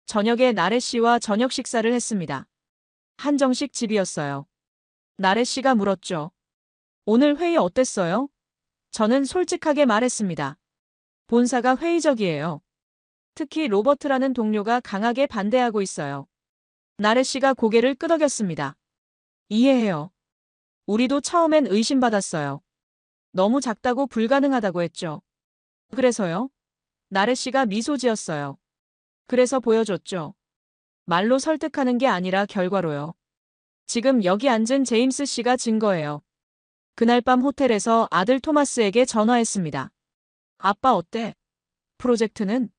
저녁에 나래 씨와 저녁 식사를 했습니다. 한정식 집이었어요. 나래 씨가 물었죠. 오늘 회의 어땠어요? 저는 솔직하게 말했습니다. 본사가 회의적이에요. 특히 로버트라는 동료가 강하게 반대하고 있어요. 나래 씨가 고개를 끄덕였습니다. 이해해요. 우리도 처음엔 의심받았어요. 너무 작다고 불가능하다고 했죠. 그래서요? 나래 씨가 미소 지었어요. 그래서 보여줬죠. 말로 설득하는 게 아니라 결과로요. 지금 여기 앉은 제임스 씨가 증거예요. 그날 밤 호텔에서 아들 토마스에게 전화했습니다. 아빠 어때? 프로젝트는?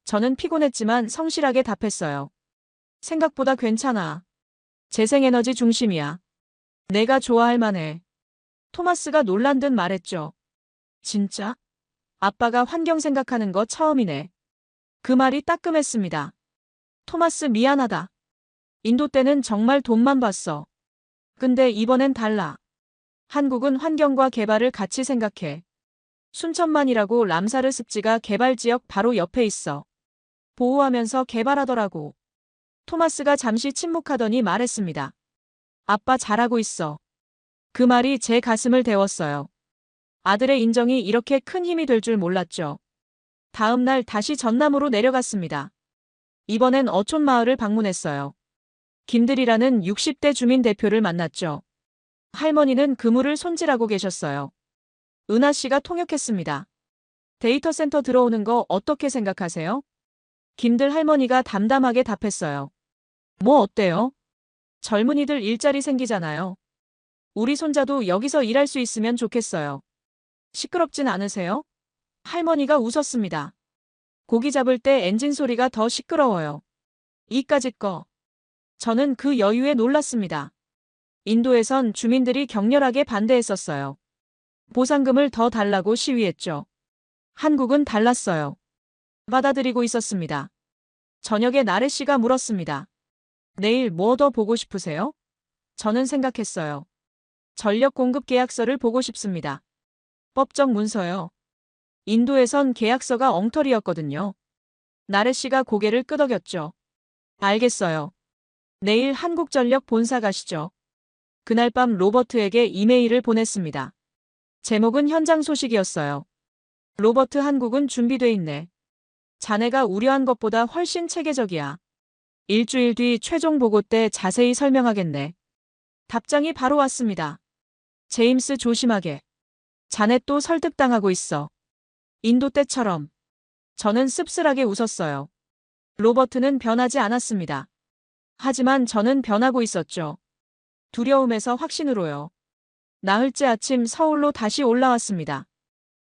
저는 피곤했지만 성실하게 답했어요. 생각보다 괜찮아. 재생에너지 중심이야. 내가 좋아할 만해. 토마스가 놀란 듯 말했죠. 진짜? 아빠가 환경 생각하는 거 처음이네. 그 말이 따끔했습니다. 토마스, 미안하다. 인도 때는 정말 돈만 봤어. 근데 이번엔 달라. 한국은 환경과 개발을 같이 생각해. 순천만이라고 람사르 습지가 개발지역 바로 옆에 있어. 보호하면서 개발하더라고. 토마스가 잠시 침묵하더니 말했습니다. 아빠 잘하고 있어. 그 말이 제 가슴을 데웠어요. 아들의 인정이 이렇게 큰 힘이 될 줄 몰랐죠. 다음 날 다시 전남으로 내려갔습니다. 이번엔 어촌 마을을 방문했어요. 김들이라는 60대 주민 대표를 만났죠. 할머니는 그물을 손질하고 계셨어요. 은하 씨가 통역했습니다. 데이터 센터 들어오는 거 어떻게 생각하세요? 김들 할머니가 담담하게 답했어요. 뭐 어때요? 젊은이들 일자리 생기잖아요. 우리 손자도 여기서 일할 수 있으면 좋겠어요. 시끄럽진 않으세요? 할머니가 웃었습니다. 고기 잡을 때 엔진 소리가 더 시끄러워요. 이까짓 거. 저는 그 여유에 놀랐습니다. 인도에선 주민들이 격렬하게 반대했었어요. 보상금을 더 달라고 시위했죠. 한국은 달랐어요. 받아들이고 있었습니다. 저녁에 나래 씨가 물었습니다. 내일 뭐 더 보고 싶으세요? 저는 생각했어요. 전력 공급 계약서를 보고 싶습니다. 법적 문서요. 인도에선 계약서가 엉터리였거든요. 나래 씨가 고개를 끄덕였죠. 알겠어요. 내일 한국전력 본사 가시죠. 그날 밤 로버트에게 이메일을 보냈습니다. 제목은 현장 소식이었어요. 로버트, 한국은 준비돼 있네. 자네가 우려한 것보다 훨씬 체계적이야. 일주일 뒤 최종 보고 때 자세히 설명하겠네. 답장이 바로 왔습니다. 제임스 조심하게. 자네 또 설득당하고 있어. 인도 때처럼. 저는 씁쓸하게 웃었어요. 로버트는 변하지 않았습니다. 하지만 저는 변하고 있었죠. 두려움에서 확신으로요. 나흘째 아침 서울로 다시 올라왔습니다.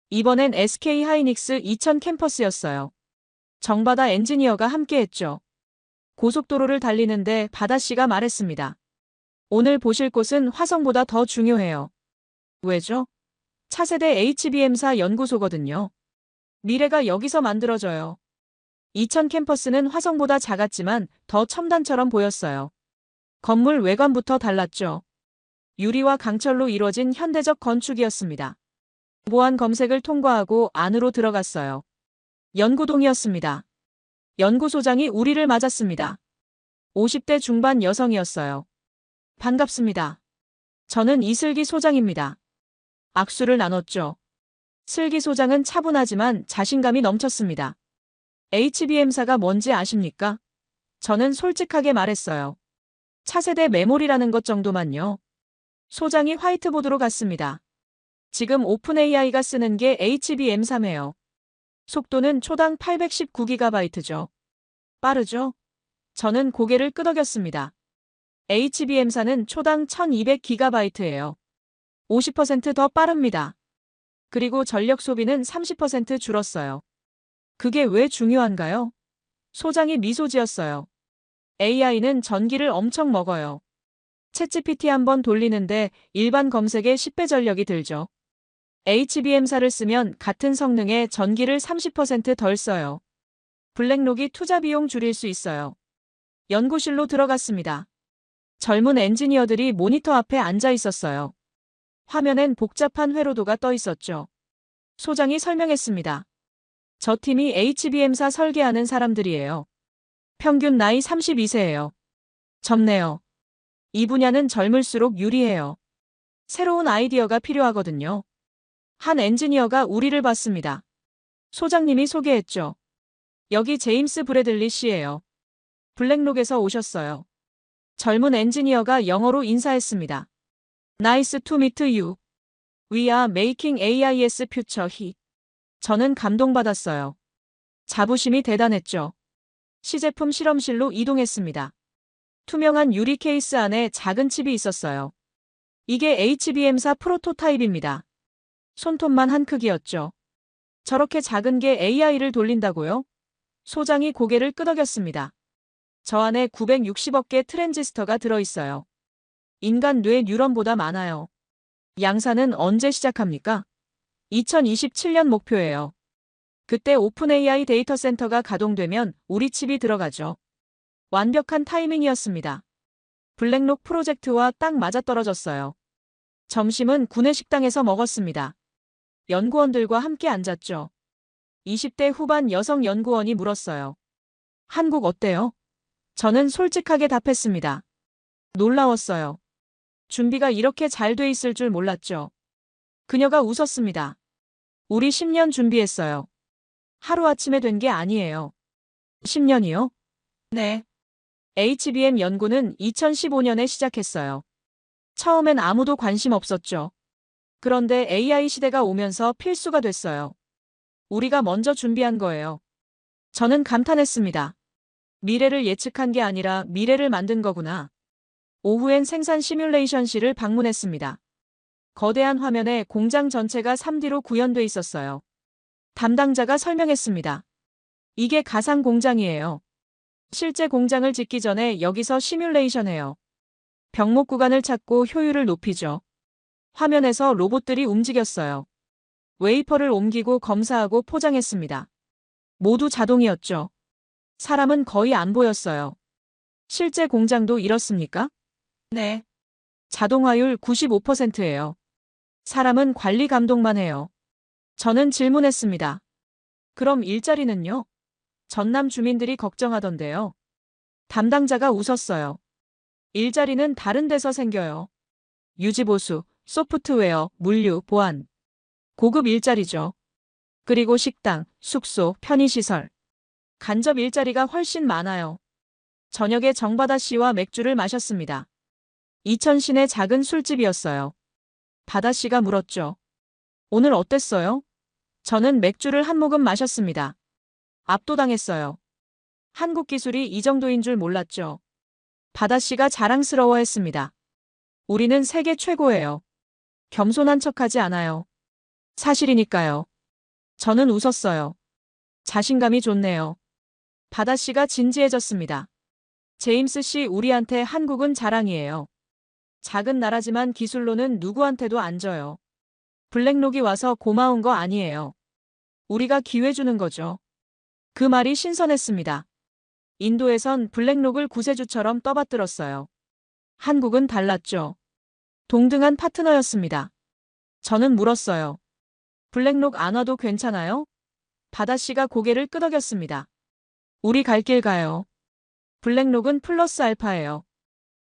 이번엔 SK 하이닉스 이천 캠퍼스였어요. 정바다 엔지니어가 함께했죠. 고속도로를 달리는데 바다씨가 말했습니다. 오늘 보실 곳은 화성보다 더 중요해요. 왜죠? 차세대 HBM사 연구소거든요. 미래가 여기서 만들어져요. 이천 캠퍼스는 화성보다 작았지만 더 첨단처럼 보였어요. 건물 외관부터 달랐죠. 유리와 강철로 이루어진 현대적 건축이었습니다. 보안 검색을 통과하고 안으로 들어갔어요. 연구동이었습니다. 연구소장이 우리를 맞았습니다. 50대 중반 여성이었어요. 반갑습니다. 저는 이슬기 소장입니다. 악수를 나눴죠. 슬기 소장은 차분하지만 자신감이 넘쳤습니다. HBM사가 뭔지 아십니까? 저는 솔직하게 말했어요. 차세대 메모리라는 것 정도만요. 소장이 화이트보드로 갔습니다. 지금 오픈AI가 쓰는 게 HBM3예요. 속도는 초당 819GB죠. 빠르죠? 저는 고개를 끄덕였습니다. HBM사는 초당 1200GB예요. 50% 더 빠릅니다. 그리고 전력 소비는 30% 줄었어요. 그게 왜 중요한가요? 소장이 미소 지었어요. AI는 전기를 엄청 먹어요. 챗GPT 한번 돌리는데 일반 검색에 10배 전력이 들죠. HBM사를 쓰면 같은 성능에 전기를 30%덜 써요. 블랙록이 투자 비용 줄일 수 있어요. 연구실로 들어갔습니다. 젊은 엔지니어들이 모니터 앞에 앉아 있었어요. 화면엔 복잡한 회로도가 떠 있었죠. 소장이 설명했습니다. 저 팀이 HBM사 설계하는 사람들이에요. 평균 나이 32세예요. 젊네요. 이 분야는 젊을수록 유리해요. 새로운 아이디어가 필요하거든요. 한 엔지니어가 우리를 봤습니다. 소장님이 소개했죠. 여기 제임스 브래들리 씨예요. 블랙록에서 오셨어요. 젊은 엔지니어가 영어로 인사했습니다. Nice to meet you. We are making AI's future hit. 저는 감동받았어요. 자부심이 대단했죠. 시제품 실험실로 이동했습니다. 투명한 유리 케이스 안에 작은 칩이 있었어요. 이게 HBM사 프로토타입입니다. 손톱만 한 크기였죠. 저렇게 작은 게 AI를 돌린다고요? 소장이 고개를 끄덕였습니다. 저 안에 960억 개 트랜지스터가 들어있어요. 인간 뇌 뉴런보다 많아요. 양산은 언제 시작합니까? 2027년 목표예요. 그때 오픈AI 데이터 센터가 가동되면 우리 칩이 들어가죠. 완벽한 타이밍이었습니다. 블랙록 프로젝트와 딱 맞아떨어졌어요. 점심은 구내식당에서 먹었습니다. 연구원들과 함께 앉았죠. 20대 후반 여성 연구원이 물었어요. 한국 어때요? 저는 솔직하게 답했습니다. 놀라웠어요. 준비가 이렇게 잘 돼 있을 줄 몰랐죠. 그녀가 웃었습니다. 우리 10년 준비했어요. 하루아침에 된 게 아니에요. 10년이요? 네. HBM 연구는 2015년에 시작했어요. 처음엔 아무도 관심 없었죠. 그런데 AI 시대가 오면서 필수가 됐어요. 우리가 먼저 준비한 거예요. 저는 감탄했습니다. 미래를 예측한 게 아니라 미래를 만든 거구나. 오후엔 생산 시뮬레이션실을 방문했습니다. 거대한 화면에 공장 전체가 3D로 구현돼 있었어요. 담당자가 설명했습니다. 이게 가상 공장이에요. 실제 공장을 짓기 전에 여기서 시뮬레이션해요. 병목 구간을 찾고 효율을 높이죠. 화면에서 로봇들이 움직였어요. 웨이퍼를 옮기고 검사하고 포장했습니다. 모두 자동이었죠. 사람은 거의 안 보였어요. 실제 공장도 이렇습니까? 네. 자동화율 95%예요. 사람은 관리 감독만 해요. 저는 질문했습니다. 그럼 일자리는요? 전남 주민들이 걱정하던데요. 담당자가 웃었어요. 일자리는 다른 데서 생겨요. 유지보수, 소프트웨어, 물류, 보안. 고급 일자리죠. 그리고 식당, 숙소, 편의시설. 간접 일자리가 훨씬 많아요. 저녁에 정바다 씨와 맥주를 마셨습니다. 이천 시내 작은 술집이었어요. 바다 씨가 물었죠. 오늘 어땠어요? 저는 맥주를 한 모금 마셨습니다. 압도당했어요. 한국 기술이 이 정도인 줄 몰랐죠. 바다 씨가 자랑스러워했습니다. 우리는 세계 최고예요. 겸손한 척하지 않아요. 사실이니까요. 저는 웃었어요. 자신감이 좋네요. 바다 씨가 진지해졌습니다. 제임스 씨, 우리한테 한국은 자랑이에요. 작은 나라지만 기술로는 누구한테도 안 져요. 블랙록이 와서 고마운 거 아니에요. 우리가 기회 주는 거죠. 그 말이 신선했습니다. 인도에선 블랙록을 구세주처럼 떠받들었어요. 한국은 달랐죠. 동등한 파트너였습니다. 저는 물었어요. 블랙록 안 와도 괜찮아요? 바다 씨가 고개를 끄덕였습니다. 우리 갈 길 가요. 블랙록은 플러스 알파예요.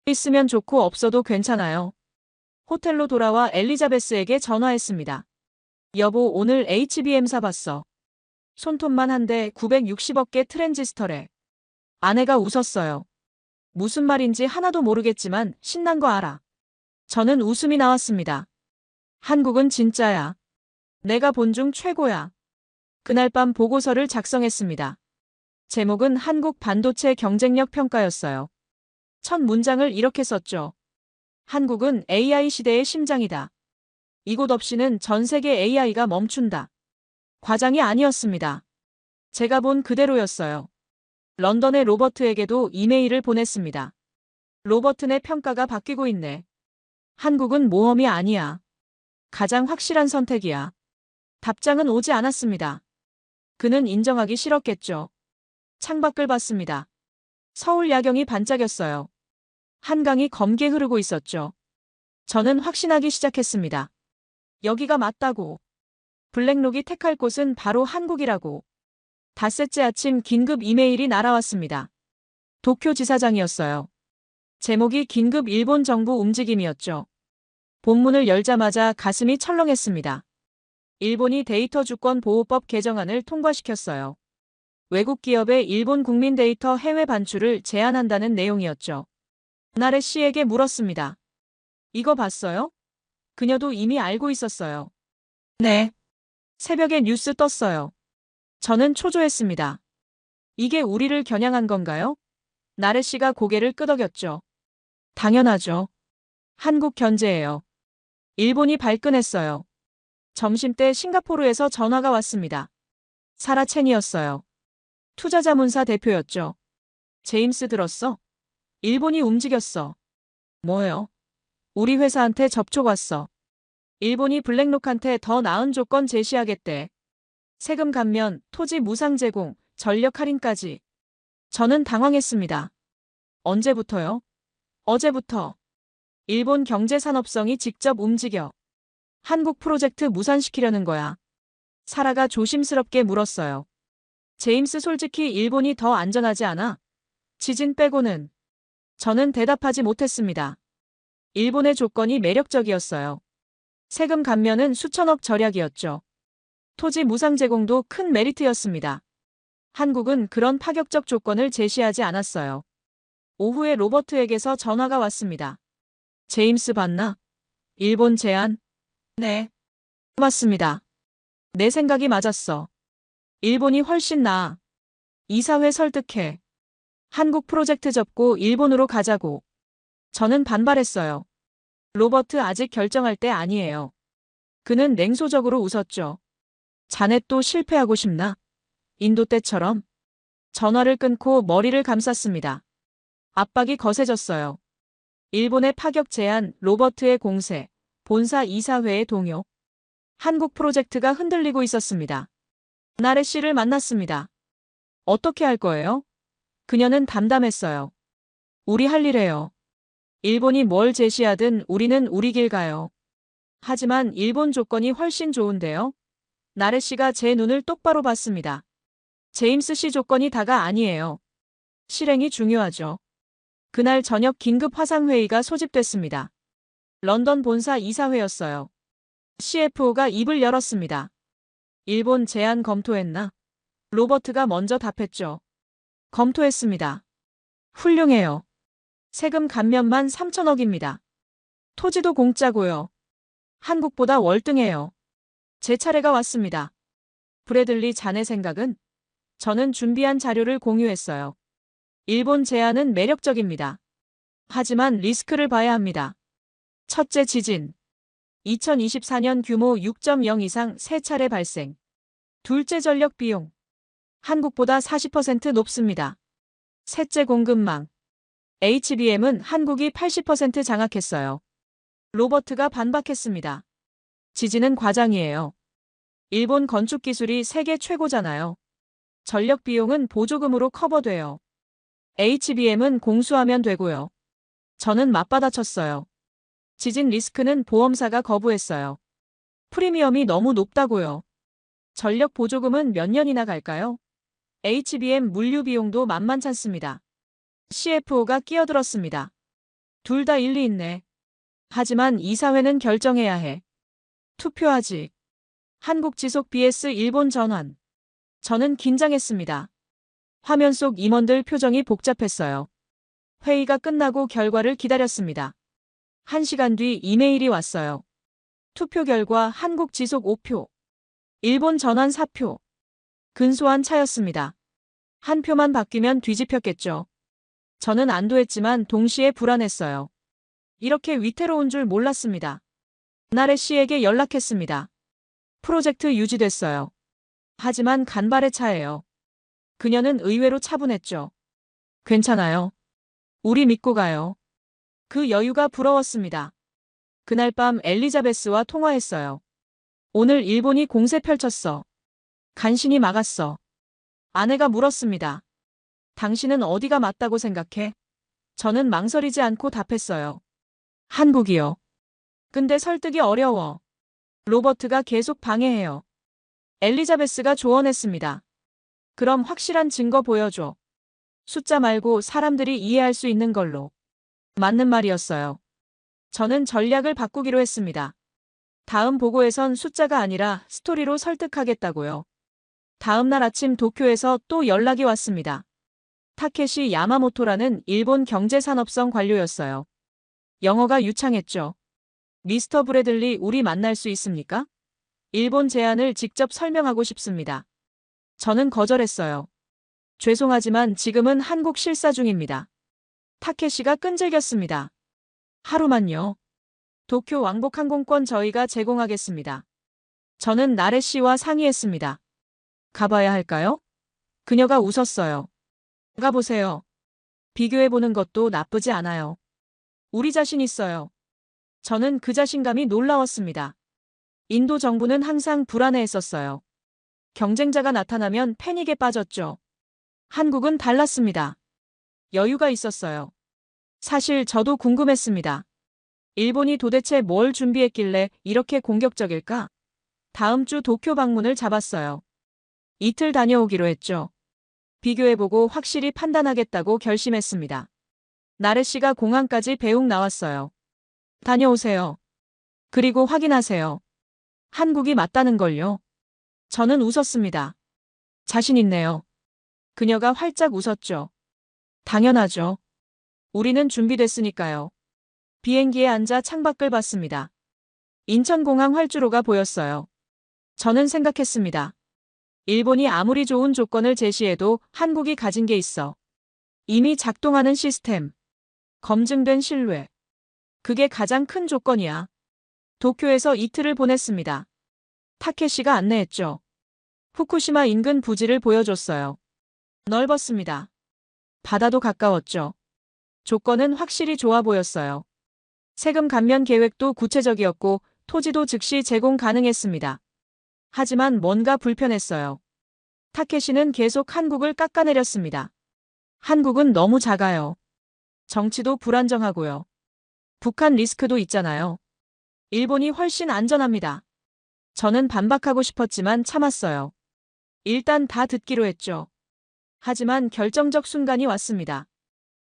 있으면 좋고 없어도 괜찮아요. 호텔로 돌아와 엘리자베스에게 전화했습니다. 여보, 오늘 HBM 사봤어. 손톱만 한데 960억 개 트랜지스터래. 아내가 웃었어요. 무슨 말인지 하나도 모르겠지만 신난 거 알아. 저는 웃음이 나왔습니다. 한국은 진짜야. 내가 본 중 최고야. 그날 밤 보고서를 작성했습니다. 제목은 한국 반도체 경쟁력 평가였어요. 첫 문장을 이렇게 썼죠. 한국은 AI 시대의 심장이다. 이곳 없이는 전 세계 AI가 멈춘다. 과장이 아니었습니다. 제가 본 그대로였어요. 런던의 로버트에게도 이메일을 보냈습니다. 로버트, 내 평가가 바뀌고 있네. 한국은 모험이 아니야. 가장 확실한 선택이야. 답장은 오지 않았습니다. 그는 인정하기 싫었겠죠. 창밖을 봤습니다. 서울 야경이 반짝였어요. 한강이 검게 흐르고 있었죠. 저는 확신하기 시작했습니다. 여기가 맞다고. 블랙록이 택할 곳은 바로 한국이라고. 닷새째 아침 긴급 이메일이 날아왔습니다. 도쿄 지사장이었어요. 제목이 긴급 일본 정부 움직임이었죠. 본문을 열자마자 가슴이 철렁했습니다. 일본이 데이터 주권 보호법 개정안을 통과시켰어요. 외국 기업의 일본 국민 데이터 해외 반출을 제한한다는 내용이었죠. 나래 씨에게 물었습니다. 이거 봤어요? 그녀도 이미 알고 있었어요. 네. 새벽에 뉴스 떴어요. 저는 초조했습니다. 이게 우리를 겨냥한 건가요? 나래 씨가 고개를 끄덕였죠. 당연하죠. 한국 견제예요. 일본이 발끈했어요. 점심때 싱가포르에서 전화가 왔습니다. 사라 첸이었어요. 투자자문사 대표였죠. 제임스, 들었어? 일본이 움직였어. 뭐요? 우리 회사한테 접촉 왔어. 일본이 블랙록한테 더 나은 조건 제시하겠대. 세금 감면, 토지 무상 제공, 전력 할인까지. 저는 당황했습니다. 언제부터요? 어제부터. 일본 경제산업성이 직접 움직여. 한국 프로젝트 무산시키려는 거야. 사라가 조심스럽게 물었어요. 제임스, 솔직히 일본이 더 안전하지 않아? 지진 빼고는. 저는 대답하지 못했습니다. 일본의 조건이 매력적이었어요. 세금 감면은 수천억 절약이었죠. 토지 무상 제공도 큰 메리트였습니다. 한국은 그런 파격적 조건을 제시하지 않았어요. 오후에 로버트에게서 전화가 왔습니다. 제임스, 봤나? 일본 제안? 네. 맞습니다. 내 생각이 맞았어. 일본이 훨씬 나아. 이사회 설득해. 한국 프로젝트 접고 일본으로 가자고. 저는 반발했어요. 로버트, 아직 결정할 때 아니에요. 그는 냉소적으로 웃었죠. 자네 또 실패하고 싶나? 인도 때처럼. 전화를 끊고 머리를 감쌌습니다. 압박이 거세졌어요. 일본의 파격 제안, 로버트의 공세, 본사 이사회의 동요. 한국 프로젝트가 흔들리고 있었습니다. 나래 씨를 만났습니다. 어떻게 할 거예요? 그녀는 담담했어요. 우리 할 일해요. 일본이 뭘 제시하든 우리는 우리 길 가요. 하지만 일본 조건이 훨씬 좋은데요? 나래 씨가 제 눈을 똑바로 봤습니다. 제임스 씨, 조건이 다가 아니에요. 실행이 중요하죠. 그날 저녁 긴급 화상회의가 소집됐습니다. 런던 본사 이사회였어요. CFO가 입을 열었습니다. 일본 제안 검토했나? 로버트가 먼저 답했죠. 검토했습니다. 훌륭해요. 세금 감면만 3천억입니다. 토지도 공짜고요. 한국보다 월등해요. 제 차례가 왔습니다. 브래들리 자네 생각은? 저는 준비한 자료를 공유했어요. 일본 제안은 매력적입니다. 하지만 리스크를 봐야 합니다. 첫째 지진. 2024년 규모 6.0 이상 3차례 발생. 둘째 전력 비용. 한국보다 40% 높습니다. 셋째 공급망. HBM은 한국이 80% 장악했어요. 로버트가 반박했습니다. 지진은 과장이에요. 일본 건축 기술이 세계 최고잖아요. 전력 비용은 보조금으로 커버돼요. HBM은 공수하면 되고요. 저는 맞받아쳤어요. 지진 리스크는 보험사가 거부했어요. 프리미엄이 너무 높다고요. 전력 보조금은 몇 년이나 갈까요? HBM 물류 비용도 만만찮습니다. CFO가 끼어들었습니다. 둘 다 일리 있네. 하지만 이사회는 결정해야 해. 투표하지. 한국 지속 vs 일본 전환. 저는 긴장했습니다. 화면 속 임원들 표정이 복잡했어요. 회의가 끝나고 결과를 기다렸습니다. 1시간 뒤 이메일이 왔어요. 투표 결과 한국 지속 5표. 일본 전환 4표. 근소한 차였습니다. 한 표만 바뀌면 뒤집혔겠죠. 저는 안도했지만 동시에 불안했어요. 이렇게 위태로운 줄 몰랐습니다. 나래 씨에게 연락했습니다. 프로젝트 유지됐어요. 하지만 간발의 차예요. 그녀는 의외로 차분했죠. 괜찮아요. 우리 믿고 가요. 그 여유가 부러웠습니다. 그날 밤 엘리자베스와 통화했어요. 오늘 일본이 공세 펼쳤어. 간신히 막았어. 아내가 물었습니다. 당신은 어디가 맞다고 생각해? 저는 망설이지 않고 답했어요. 한국이요. 근데 설득이 어려워. 로버트가 계속 방해해요. 엘리자베스가 조언했습니다. 그럼 확실한 증거 보여줘. 숫자 말고 사람들이 이해할 수 있는 걸로. 맞는 말이었어요. 저는 전략을 바꾸기로 했습니다. 다음 보고에선 숫자가 아니라 스토리로 설득하겠다고요. 다음 날 아침 도쿄에서 또 연락이 왔습니다. 타케시 야마모토라는 일본 경제산업성 관료였어요. 영어가 유창했죠. 미스터 브래들리, 우리 만날 수 있습니까? 일본 제안을 직접 설명하고 싶습니다. 저는 거절했어요. 죄송하지만 지금은 한국 실사 중입니다. 타케시가 끈질겼습니다. 하루만요. 도쿄 왕복 항공권 저희가 제공하겠습니다. 저는 나래 씨와 상의했습니다. 가봐야 할까요? 그녀가 웃었어요. 가보세요. 비교해보는 것도 나쁘지 않아요. 우리 자신 있어요. 저는 그 자신감이 놀라웠습니다. 인도 정부는 항상 불안해했었어요. 경쟁자가 나타나면 패닉에 빠졌죠. 한국은 달랐습니다. 여유가 있었어요. 사실 저도 궁금했습니다. 일본이 도대체 뭘 준비했길래 이렇게 공격적일까? 다음 주 도쿄 방문을 잡았어요. 이틀 다녀오기로 했죠. 비교해보고 확실히 판단하겠다고 결심했습니다. 나래 씨가 공항까지 배웅 나왔어요. 다녀오세요. 그리고 확인하세요. 한국이 맞다는 걸요. 저는 웃었습니다. 자신 있네요. 그녀가 활짝 웃었죠. 당연하죠. 우리는 준비됐으니까요. 비행기에 앉아 창밖을 봤습니다. 인천공항 활주로가 보였어요. 저는 생각했습니다. 일본이 아무리 좋은 조건을 제시해도 한국이 가진 게 있어. 이미 작동하는 시스템. 검증된 신뢰. 그게 가장 큰 조건이야. 도쿄에서 이틀을 보냈습니다. 타케시가 안내했죠. 후쿠시마 인근 부지를 보여줬어요. 넓었습니다. 바다도 가까웠죠. 조건은 확실히 좋아 보였어요. 세금 감면 계획도 구체적이었고 토지도 즉시 제공 가능했습니다. 하지만 뭔가 불편했어요. 타케시는 계속 한국을 깎아내렸습니다. 한국은 너무 작아요. 정치도 불안정하고요. 북한 리스크도 있잖아요. 일본이 훨씬 안전합니다. 저는 반박하고 싶었지만 참았어요. 일단 다 듣기로 했죠. 하지만 결정적 순간이 왔습니다.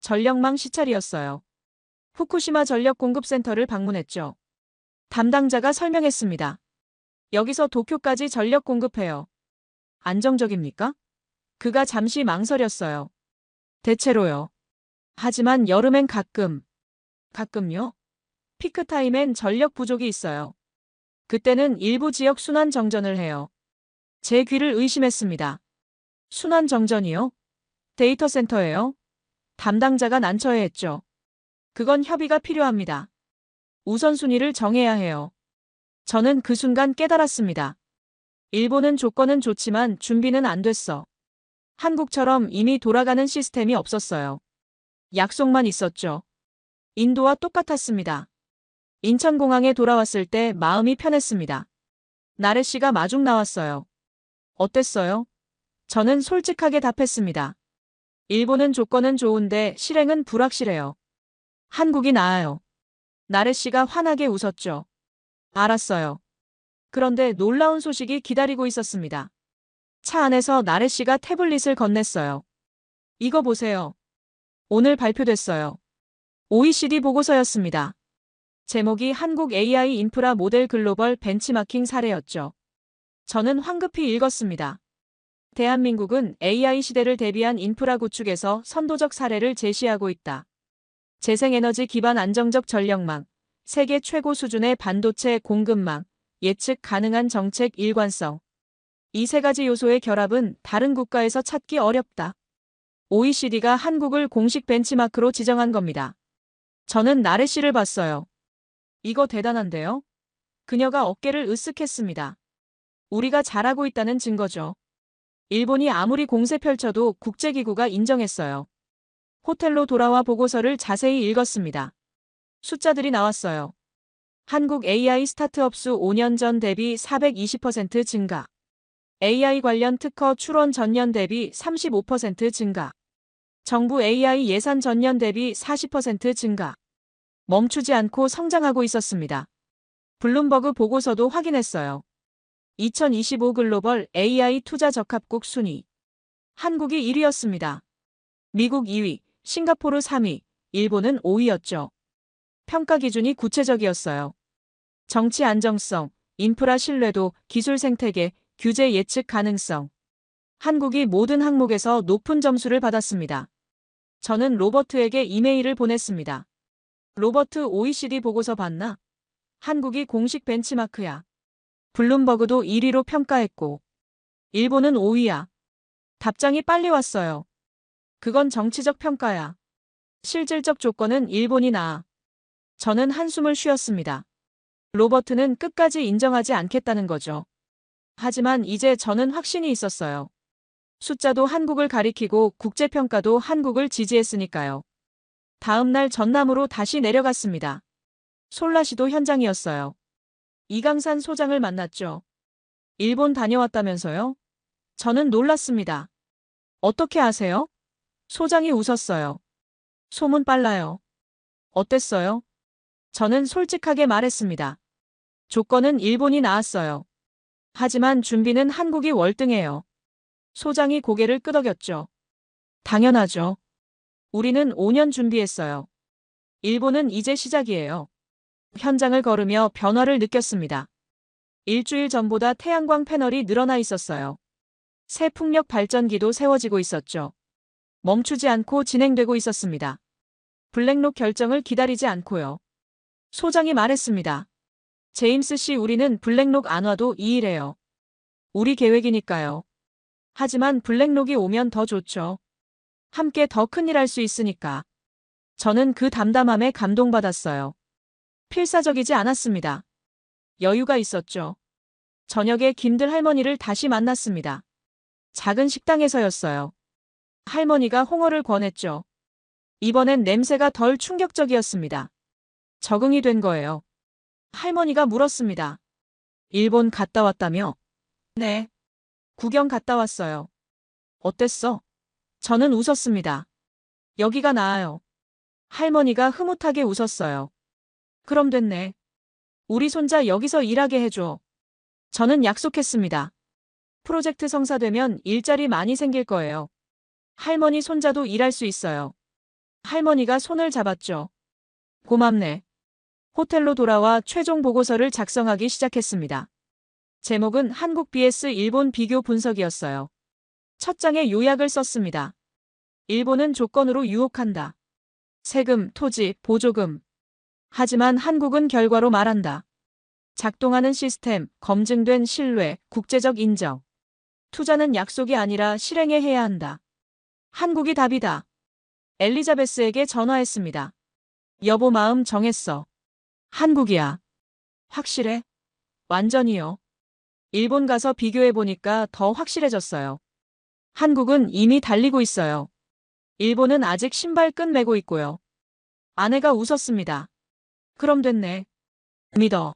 전력망 시찰이었어요. 후쿠시마 전력공급센터를 방문했죠. 담당자가 설명했습니다. 여기서 도쿄까지 전력 공급해요. 안정적입니까? 그가 잠시 망설였어요. 대체로요. 하지만 여름엔 가끔요? 피크타임엔 전력 부족이 있어요. 그때는 일부 지역 순환 정전을 해요. 제 귀를 의심했습니다. 순환 정전이요? 데이터 센터예요? 담당자가 난처해했죠. 그건 협의가 필요합니다. 우선순위를 정해야 해요. 저는 그 순간 깨달았습니다. 일본은 조건은 좋지만 준비는 안 됐어. 한국처럼 이미 돌아가는 시스템이 없었어요. 약속만 있었죠. 인도와 똑같았습니다. 인천공항에 돌아왔을 때 마음이 편했습니다. 나래 씨가 마중 나왔어요. 어땠어요? 저는 솔직하게 답했습니다. 일본은 조건은 좋은데 실행은 불확실해요. 한국이 나아요. 나래 씨가 환하게 웃었죠. 알았어요. 그런데 놀라운 소식이 기다리고 있었습니다. 차 안에서 나래 씨가 태블릿을 건넸어요. 이거 보세요. 오늘 발표됐어요. OECD 보고서였습니다. 제목이 한국 AI 인프라 모델 글로벌 벤치마킹 사례였죠. 저는 황급히 읽었습니다. 대한민국은 AI 시대를 대비한 인프라 구축에서 선도적 사례를 제시하고 있다. 재생에너지 기반 안정적 전력망, 세계 최고 수준의 반도체 공급망, 예측 가능한 정책 일관성. 이 세 가지 요소의 결합은 다른 국가에서 찾기 어렵다. OECD가 한국을 공식 벤치마크로 지정한 겁니다. 저는 나래 씨를 봤어요. 이거 대단한데요? 그녀가 어깨를 으쓱했습니다. 우리가 잘하고 있다는 증거죠. 일본이 아무리 공세 펼쳐도 국제기구가 인정했어요. 호텔로 돌아와 보고서를 자세히 읽었습니다. 숫자들이 나왔어요. 한국 AI 스타트업 수 5년 전 대비 420% 증가. AI 관련 특허 출원 전년 대비 35% 증가. 정부 AI 예산 전년 대비 40% 증가. 멈추지 않고 성장하고 있었습니다. 블룸버그 보고서도 확인했어요. 2025 글로벌 AI 투자 적합국 순위. 한국이 1위였습니다. 미국 2위, 싱가포르 3위, 일본은 5위였죠. 평가 기준이 구체적이었어요. 정치 안정성, 인프라 신뢰도, 기술 생태계, 규제 예측 가능성. 한국이 모든 항목에서 높은 점수를 받았습니다. 저는 로버트에게 이메일을 보냈습니다. 로버트 OECD 보고서 봤나? 한국이 공식 벤치마크야. 블룸버그도 1위로 평가했고. 일본은 5위야. 답장이 빨리 왔어요. 그건 정치적 평가야. 실질적 조건은 일본이 나아. 저는 한숨을 쉬었습니다. 로버트는 끝까지 인정하지 않겠다는 거죠. 하지만 이제 저는 확신이 있었어요. 숫자도 한국을 가리키고 국제평가도 한국을 지지했으니까요. 다음 날 전남으로 다시 내려갔습니다. 솔라시도 현장이었어요. 이강산 소장을 만났죠. 일본 다녀왔다면서요? 저는 놀랐습니다. 어떻게 아세요? 소장이 웃었어요. 소문 빨라요. 어땠어요? 저는 솔직하게 말했습니다. 조건은 일본이 나았어요. 하지만 준비는 한국이 월등해요. 소장이 고개를 끄덕였죠. 당연하죠. 우리는 5년 준비했어요. 일본은 이제 시작이에요. 현장을 걸으며 변화를 느꼈습니다. 일주일 전보다 태양광 패널이 늘어나 있었어요. 새 풍력 발전기도 세워지고 있었죠. 멈추지 않고 진행되고 있었습니다. 블랙록 결정을 기다리지 않고요. 소장이 말했습니다. 제임스 씨, 우리는 블랙록 안 와도 이 일해요. 우리 계획이니까요. 하지만 블랙록이 오면 더 좋죠. 함께 더 큰일 할 수 있으니까. 저는 그 담담함에 감동받았어요. 필사적이지 않았습니다. 여유가 있었죠. 저녁에 김들 할머니를 다시 만났습니다. 작은 식당에서였어요. 할머니가 홍어를 권했죠. 이번엔 냄새가 덜 충격적이었습니다. 적응이 된 거예요. 할머니가 물었습니다. 일본 갔다 왔다며? 네. 구경 갔다 왔어요. 어땠어? 저는 웃었습니다. 여기가 나아요. 할머니가 흐뭇하게 웃었어요. 그럼 됐네. 우리 손자 여기서 일하게 해줘. 저는 약속했습니다. 프로젝트 성사되면 일자리 많이 생길 거예요. 할머니 손자도 일할 수 있어요. 할머니가 손을 잡았죠. 고맙네. 호텔로 돌아와 최종 보고서를 작성하기 시작했습니다. 제목은 한국 vs 일본 비교 분석이었어요. 첫 장에 요약을 썼습니다. 일본은 조건으로 유혹한다. 세금, 토지, 보조금. 하지만 한국은 결과로 말한다. 작동하는 시스템, 검증된 신뢰, 국제적 인정. 투자는 약속이 아니라 실행에 해야 한다. 한국이 답이다. 엘리자베스에게 전화했습니다. 여보, 마음 정했어. 한국이야. 확실해? 완전히요. 일본 가서 비교해보니까 더 확실해졌어요. 한국은 이미 달리고 있어요. 일본은 아직 신발끈 매고 있고요. 아내가 웃었습니다. 그럼 됐네. 믿어.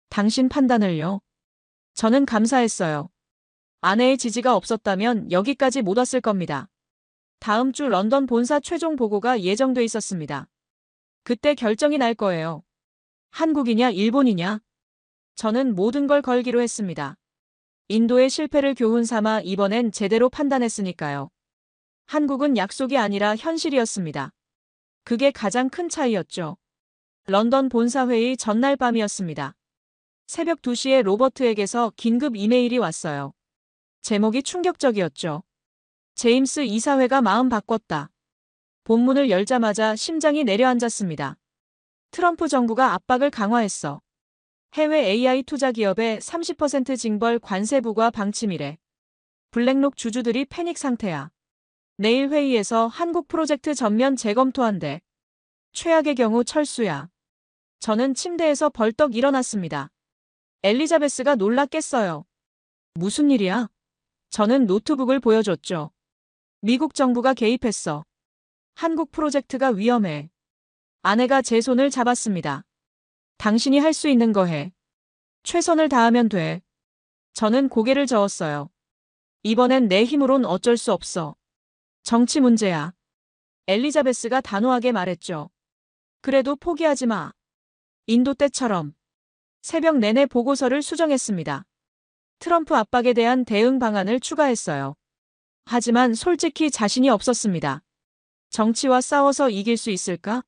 당신 판단을요. 저는 감사했어요. 아내의 지지가 없었다면 여기까지 못 왔을 겁니다. 다음 주 런던 본사 최종 보고가 예정돼 있었습니다. 그때 결정이 날 거예요. 한국이냐 일본이냐? 저는 모든 걸 걸기로 했습니다. 인도의 실패를 교훈 삼아 이번엔 제대로 판단했으니까요. 한국은 약속이 아니라 현실이었습니다. 그게 가장 큰 차이였죠. 런던 본사회의 전날 밤이었습니다. 새벽 2시에 로버트에게서 긴급 이메일이 왔어요. 제목이 충격적이었죠. 제임스 이사회가 마음 바꿨다. 본문을 열자마자 심장이 내려앉았습니다. 트럼프 정부가 압박을 강화했어. 해외 AI 투자 기업에 30% 징벌 관세 부과 방침이래. 블랙록 주주들이 패닉 상태야. 내일 회의에서 한국 프로젝트 전면 재검토한대. 최악의 경우 철수야. 저는 침대에서 벌떡 일어났습니다. 엘리자베스가 놀랐겠어요. 무슨 일이야? 저는 노트북을 보여줬죠. 미국 정부가 개입했어. 한국 프로젝트가 위험해. 아내가 제 손을 잡았습니다. 당신이 할 수 있는 거 해. 최선을 다하면 돼. 저는 고개를 저었어요. 이번엔 내 힘으론 어쩔 수 없어. 정치 문제야. 엘리자베스가 단호하게 말했죠. 그래도 포기하지 마. 인도 때처럼. 새벽 내내 보고서를 수정했습니다. 트럼프 압박에 대한 대응 방안을 추가했어요. 하지만 솔직히 자신이 없었습니다. 정치와 싸워서 이길 수 있을까?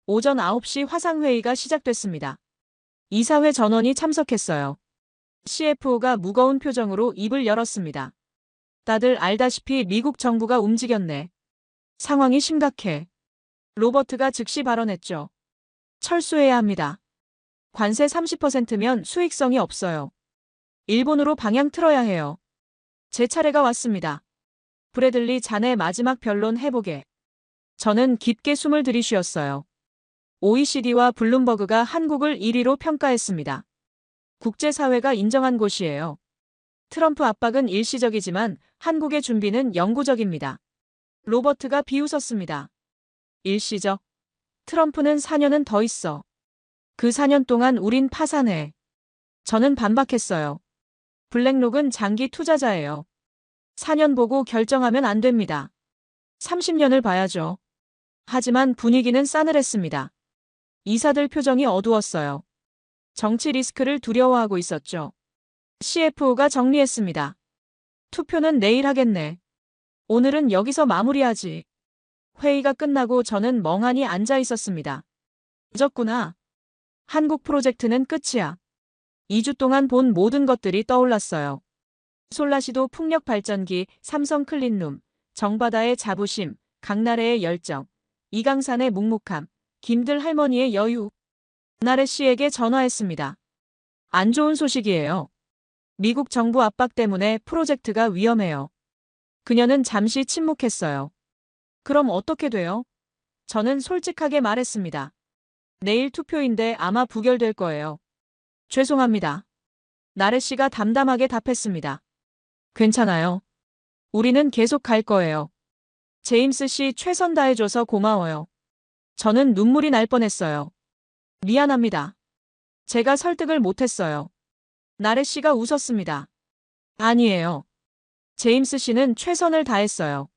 오전 9시 화상회의가 시작됐습니다. 이사회 전원이 참석했어요. CFO가 무거운 표정으로 입을 열었습니다. 다들 알다시피 미국 정부가 움직였네. 상황이 심각해. 로버트가 즉시 발언했죠. 철수해야 합니다. 관세 30%면 수익성이 없어요. 일본으로 방향 틀어야 해요. 제 차례가 왔습니다. 브래들리 자네 마지막 변론 해보게. 저는 깊게 숨을 들이쉬었어요. OECD와 블룸버그가 한국을 1위로 평가했습니다. 국제사회가 인정한 곳이에요. 트럼프 압박은 일시적이지만 한국의 준비는 영구적입니다. 로버트가 비웃었습니다. 일시적. 트럼프는 4년은 더 있어. 그 4년 동안 우린 파산해. 저는 반박했어요. 블랙록은 장기 투자자예요. 4년 보고 결정하면 안 됩니다. 30년을 봐야죠. 하지만 분위기는 싸늘했습니다. 이사들 표정이 어두웠어요. 정치 리스크를 두려워하고 있었죠. CFO가 정리했습니다. 투표는 내일 하겠네. 오늘은 여기서 마무리하지. 회의가 끝나고 저는 멍하니 앉아 있었습니다. 늦었구나. 한국 프로젝트는 끝이야. 2주 동안 본 모든 것들이 떠올랐어요. 솔라시도 풍력 발전기, 삼성 클린룸, 정바다의 자부심, 강나래의 열정, 이강산의 묵묵함, 김들 할머니의 여유. 나래 씨에게 전화했습니다. 안 좋은 소식이에요. 미국 정부 압박 때문에 프로젝트가 위험해요. 그녀는 잠시 침묵했어요. 그럼 어떻게 돼요? 저는 솔직하게 말했습니다. 내일 투표인데 아마 부결될 거예요. 죄송합니다. 나래 씨가 담담하게 답했습니다. 괜찮아요. 우리는 계속 갈 거예요. 제임스 씨 최선 다해줘서 고마워요. 저는 눈물이 날 뻔했어요. 미안합니다. 제가 설득을 못했어요. 나래 씨가 웃었습니다. 아니에요. 제임스 씨는 최선을 다했어요.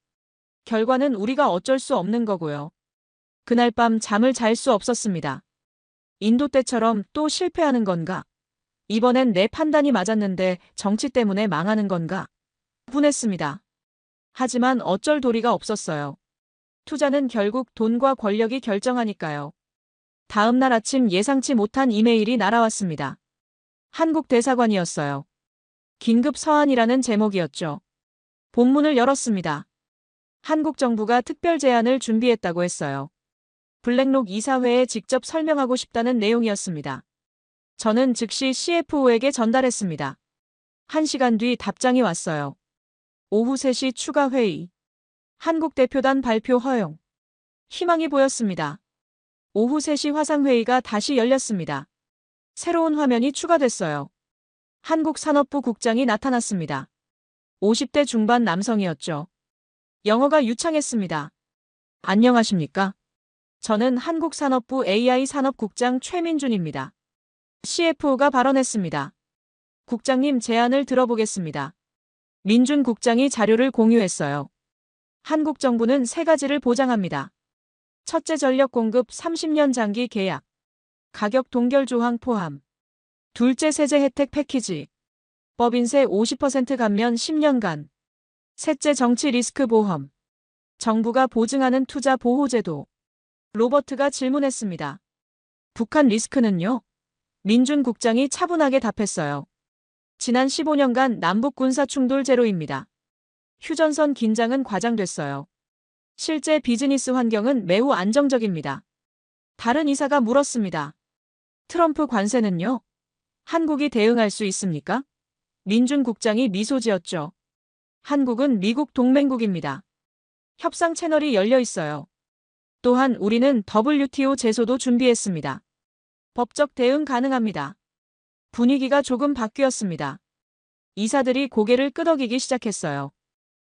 결과는 우리가 어쩔 수 없는 거고요. 그날 밤 잠을 잘 수 없었습니다. 인도 때처럼 또 실패하는 건가? 이번엔 내 판단이 맞았는데 정치 때문에 망하는 건가? 분했습니다. 하지만 어쩔 도리가 없었어요. 투자는 결국 돈과 권력이 결정하니까요. 다음 날 아침 예상치 못한 이메일이 날아왔습니다. 한국 대사관이었어요. 긴급 서한이라는 제목이었죠. 본문을 열었습니다. 한국 정부가 특별 제안을 준비했다고 했어요. 블랙록 이사회에 직접 설명하고 싶다는 내용이었습니다. 저는 즉시 CFO에게 전달했습니다. 1시간 뒤 답장이 왔어요. 오후 3시 추가 회의. 한국 대표단 발표 허용. 희망이 보였습니다. 오후 3시 화상회의가 다시 열렸습니다. 새로운 화면이 추가됐어요. 한국산업부 국장이 나타났습니다. 50대 중반 남성이었죠. 영어가 유창했습니다. 안녕하십니까? 저는 한국산업부 AI 산업국장 최민준입니다. CFO가 발언했습니다. 국장님 제안을 들어보겠습니다. 민준 국장이 자료를 공유했어요. 한국 정부는 3가지를 보장합니다. 첫째, 전력 공급 30년 장기 계약. 가격 동결 조항 포함. 둘째, 세제 혜택 패키지. 법인세 50% 감면 10년간. 셋째, 정치 리스크 보험. 정부가 보증하는 투자 보호 제도. 로버트가 질문했습니다. 북한 리스크는요? 민준 국장이 차분하게 답했어요. 지난 15년간 남북 군사 충돌 제로입니다. 휴전선 긴장은 과장됐어요. 실제 비즈니스 환경은 매우 안정적입니다. 다른 이사가 물었습니다. 트럼프 관세는요? 한국이 대응할 수 있습니까? 민준 국장이 미소 지었죠. 한국은 미국 동맹국입니다. 협상 채널이 열려 있어요. 또한 우리는 WTO 제소도 준비했습니다. 법적 대응 가능합니다. 분위기가 조금 바뀌었습니다. 이사들이 고개를 끄덕이기 시작했어요.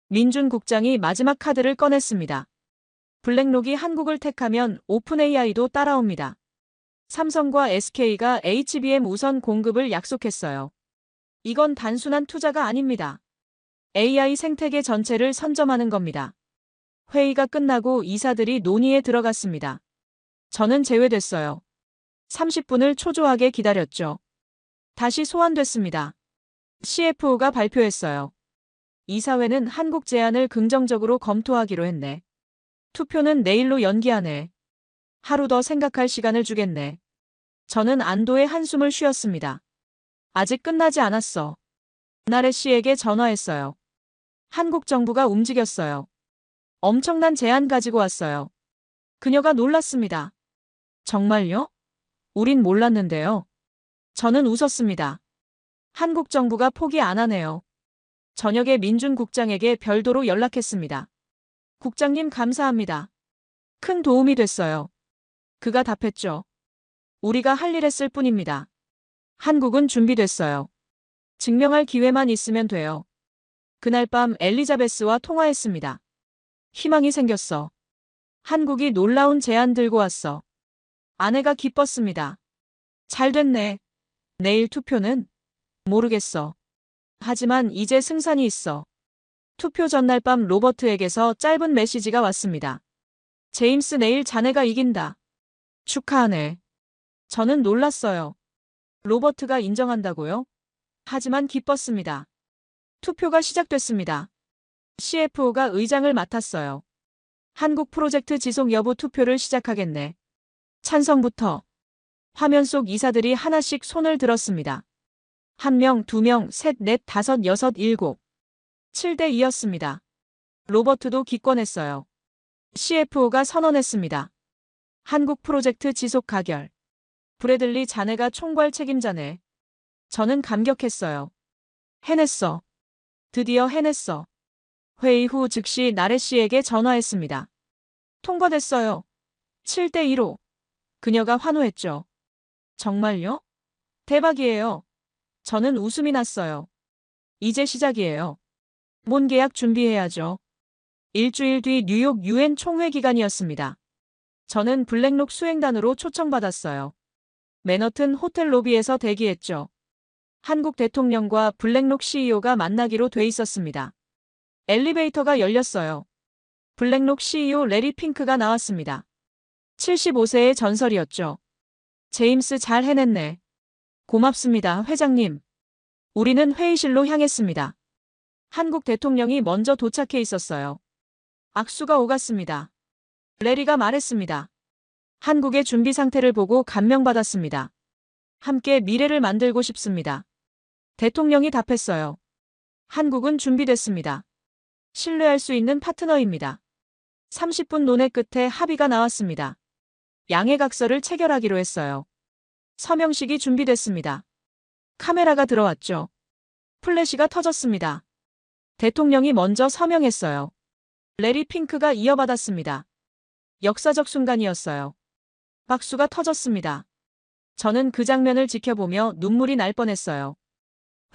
민준 국장이 마지막 카드를 꺼냈습니다. 블랙록이 한국을 택하면 오픈 AI도 따라옵니다. 삼성과 SK가 HBM 우선 공급을 약속했어요. 이건 단순한 투자가 아닙니다. AI 생태계 전체를 선점하는 겁니다. 회의가 끝나고 이사들이 논의에 들어갔습니다. 저는 제외됐어요. 30분을 초조하게 기다렸죠. 다시 소환됐습니다. CFO가 발표했어요. 이사회는 한국 제안을 긍정적으로 검토하기로 했네. 투표는 내일로 연기하네. 하루 더 생각할 시간을 주겠네. 저는 안도의 한숨을 쉬었습니다. 아직 끝나지 않았어. 나래 씨에게 전화했어요. 한국 정부가 움직였어요. 엄청난 제안 가지고 왔어요. 그녀가 놀랐습니다. 정말요? 우린 몰랐는데요. 저는 웃었습니다. 한국 정부가 포기 안 하네요. 저녁에 민준 국장에게 별도로 연락했습니다. 국장님 감사합니다. 큰 도움이 됐어요. 그가 답했죠. 우리가 할 일 했을 뿐입니다. 한국은 준비됐어요. 증명할 기회만 있으면 돼요. 그날 밤 엘리자베스와 통화했습니다. 희망이 생겼어. 한국이 놀라운 제안 들고 왔어. 아내가 기뻤습니다. 잘 됐네. 내일 투표는? 모르겠어. 하지만 이제 승산이 있어. 투표 전날 밤 로버트에게서 짧은 메시지가 왔습니다. 제임스 내일 자네가 이긴다. 축하하네. 저는 놀랐어요. 로버트가 인정한다고요? 하지만 기뻤습니다. 투표가 시작됐습니다. CFO가 의장을 맡았어요. 한국 프로젝트 지속 여부 투표를 시작하겠네. 찬성부터. 화면 속 이사들이 하나씩 손을 들었습니다. 1명, 2명, 셋, 넷, 다섯, 여섯, 일곱. 7대 2였습니다. 로버트도 기권했어요. CFO가 선언했습니다. 한국 프로젝트 지속 가결. 브래들리 자네가 총괄 책임자네. 저는 감격했어요. 해냈어. 드디어 해냈어. 회의 후 즉시 나래 씨에게 전화했습니다. 통과됐어요. 7대 2로. 그녀가 환호했죠. 정말요? 대박이에요. 저는 웃음이 났어요. 이제 시작이에요. 본 계약 준비해야죠. 일주일 뒤 뉴욕 UN 총회 기간이었습니다. 저는 블랙록 수행단으로 초청받았어요. 맨허튼 호텔 로비에서 대기했죠. 한국 대통령과 블랙록 CEO가 만나기로 돼 있었습니다. 엘리베이터가 열렸어요. 블랙록 CEO 레리 핑크가 나왔습니다. 75세의 전설이었죠. 제임스 잘 해냈네. 고맙습니다, 회장님. 우리는 회의실로 향했습니다. 한국 대통령이 먼저 도착해 있었어요. 악수가 오갔습니다. 레리가 말했습니다. 한국의 준비 상태를 보고 감명받았습니다. 함께 미래를 만들고 싶습니다. 대통령이 답했어요. 한국은 준비됐습니다. 신뢰할 수 있는 파트너입니다. 30분 논의 끝에 합의가 나왔습니다. 양해각서를 체결하기로 했어요. 서명식이 준비됐습니다. 카메라가 들어왔죠. 플래시가 터졌습니다. 대통령이 먼저 서명했어요. 레리 핑크가 이어받았습니다. 역사적 순간이었어요. 박수가 터졌습니다. 저는 그 장면을 지켜보며 눈물이 날 뻔했어요.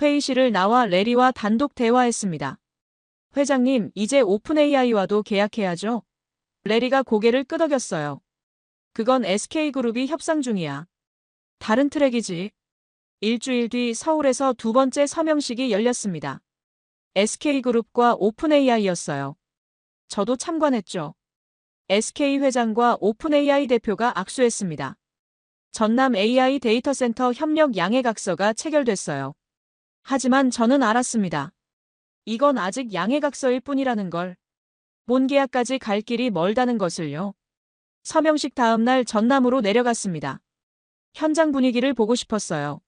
회의실을 나와 레리와 단독 대화했습니다. 회장님, 이제 오픈AI와도 계약해야죠? 레리가 고개를 끄덕였어요. 그건 SK그룹이 협상 중이야. 다른 트랙이지. 일주일 뒤 서울에서 두 번째 서명식이 열렸습니다. SK그룹과 오픈AI였어요. 저도 참관했죠. SK 회장과 오픈AI 대표가 악수했습니다. 전남 AI 데이터센터 협력 양해각서가 체결됐어요. 하지만 저는 알았습니다. 이건 아직 양해각서일 뿐이라는 걸. 본계약까지 갈 길이 멀다는 것을요. 서명식 다음 날 전남으로 내려갔습니다. 현장 분위기를 보고 싶었어요.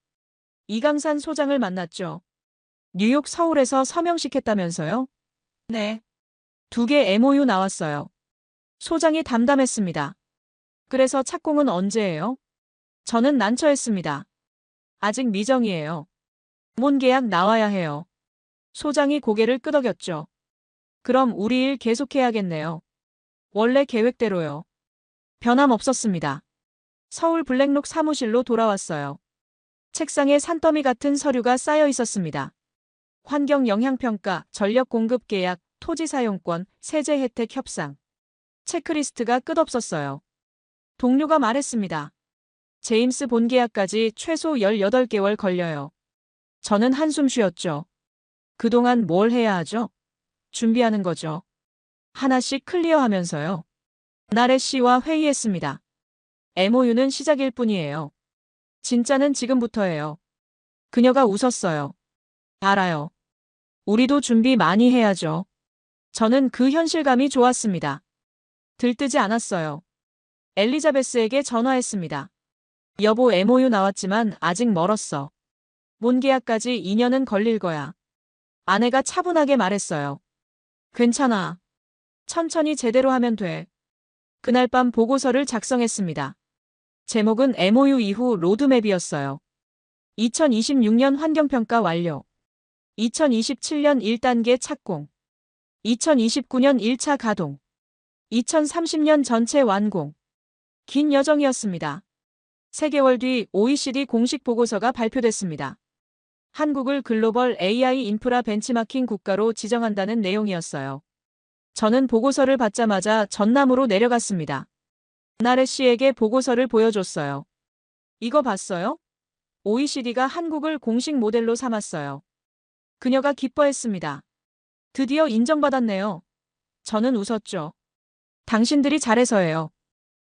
이강산 소장을 만났죠. 뉴욕 서울에서 서명식 했다면서요? 네. 2개 MOU 나왔어요. 소장이 담담했습니다. 그래서 착공은 언제예요? 저는 난처했습니다. 아직 미정이에요. 본계약 나와야 해요. 소장이 고개를 끄덕였죠. 그럼 우리 일 계속해야겠네요. 원래 계획대로요. 변함없었습니다. 서울 블랙록 사무실로 돌아왔어요. 책상에 산더미 같은 서류가 쌓여 있었습니다. 환경 영향평가, 전력 공급 계약, 토지 사용권, 세제 혜택 협상. 체크리스트가 끝없었어요. 동료가 말했습니다. 제임스 본 계약까지 최소 18개월 걸려요. 저는 한숨 쉬었죠. 그동안 뭘 해야 하죠? 준비하는 거죠. 하나씩 클리어하면서요. 나래 씨와 회의했습니다. MOU는 시작일 뿐이에요. 진짜는 지금부터예요. 그녀가 웃었어요. 알아요. 우리도 준비 많이 해야죠. 저는 그 현실감이 좋았습니다. 들뜨지 않았어요. 엘리자베스에게 전화했습니다. 여보, MOU 나왔지만 아직 멀었어. 본계약까지 2년은 걸릴 거야. 아내가 차분하게 말했어요. 괜찮아. 천천히 제대로 하면 돼. 그날 밤 보고서를 작성했습니다. 제목은 MOU 이후 로드맵이었어요. 2026년 환경평가 완료. 2027년 1단계 착공. 2029년 1차 가동. 2030년 전체 완공. 긴 여정이었습니다. 3개월 뒤 OECD 공식 보고서가 발표됐습니다. 한국을 글로벌 AI 인프라 벤치마킹 국가로 지정한다는 내용이었어요. 저는 보고서를 받자마자 전남으로 내려갔습니다. 나래 씨에게 보고서를 보여줬어요. 이거 봤어요? OECD가 한국을 공식 모델로 삼았어요. 그녀가 기뻐했습니다. 드디어 인정받았네요. 저는 웃었죠. 당신들이 잘해서예요.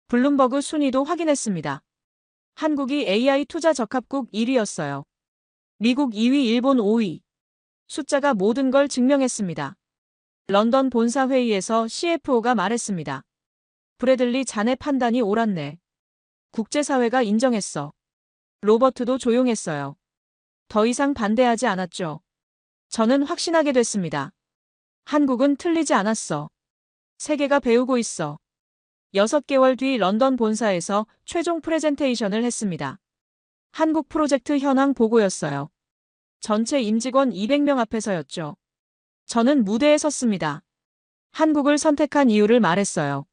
블룸버그 순위도 확인했습니다. 한국이 AI 투자 적합국 1위였어요. 미국 2위, 일본 5위. 숫자가 모든 걸 증명했습니다. 런던 본사 회의에서 CFO가 말했습니다. 브래들리, 자네 판단이 옳았네. 국제사회가 인정했어. 로버트도 조용했어요. 더 이상 반대하지 않았죠. 저는 확신하게 됐습니다. 한국은 틀리지 않았어. 세계가 배우고 있어. 6개월 뒤 런던 본사에서 최종 프레젠테이션을 했습니다. 한국 프로젝트 현황 보고였어요. 전체 임직원 200명 앞에서였죠. 저는 무대에 섰습니다. 한국을 선택한 이유를 말했어요.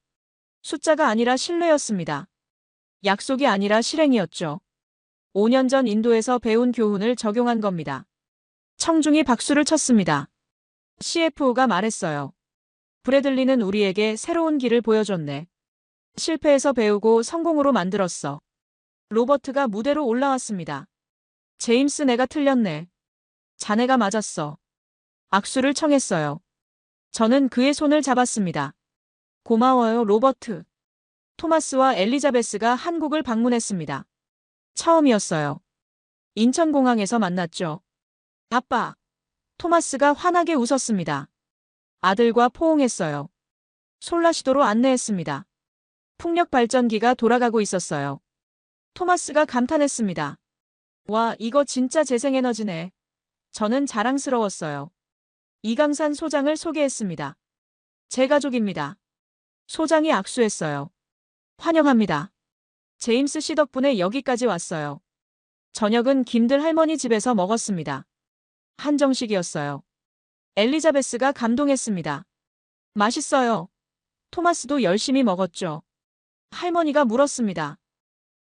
숫자가 아니라 신뢰였습니다. 약속이 아니라 실행이었죠. 5년 전 인도에서 배운 교훈을 적용한 겁니다. 청중이 박수를 쳤습니다. CFO가 말했어요. 브래들리는 우리에게 새로운 길을 보여줬네. 실패에서 배우고 성공으로 만들었어. 로버트가 무대로 올라왔습니다. 제임스, 내가 틀렸네. 자네가 맞았어. 악수를 청했어요. 저는 그의 손을 잡았습니다. 고마워요, 로버트. 토마스와 엘리자베스가 한국을 방문했습니다. 처음이었어요. 인천공항에서 만났죠. 아빠. 토마스가 환하게 웃었습니다. 아들과 포옹했어요. 솔라시도로 안내했습니다. 풍력 발전기가 돌아가고 있었어요. 토마스가 감탄했습니다. 와, 이거 진짜 재생에너지네. 저는 자랑스러웠어요. 이강산 소장을 소개했습니다. 제 가족입니다. 소장이 악수했어요. 환영합니다. 제임스 씨 덕분에 여기까지 왔어요. 저녁은 김들 할머니 집에서 먹었습니다. 한정식이었어요. 엘리자베스가 감동했습니다. 맛있어요. 토마스도 열심히 먹었죠. 할머니가 물었습니다.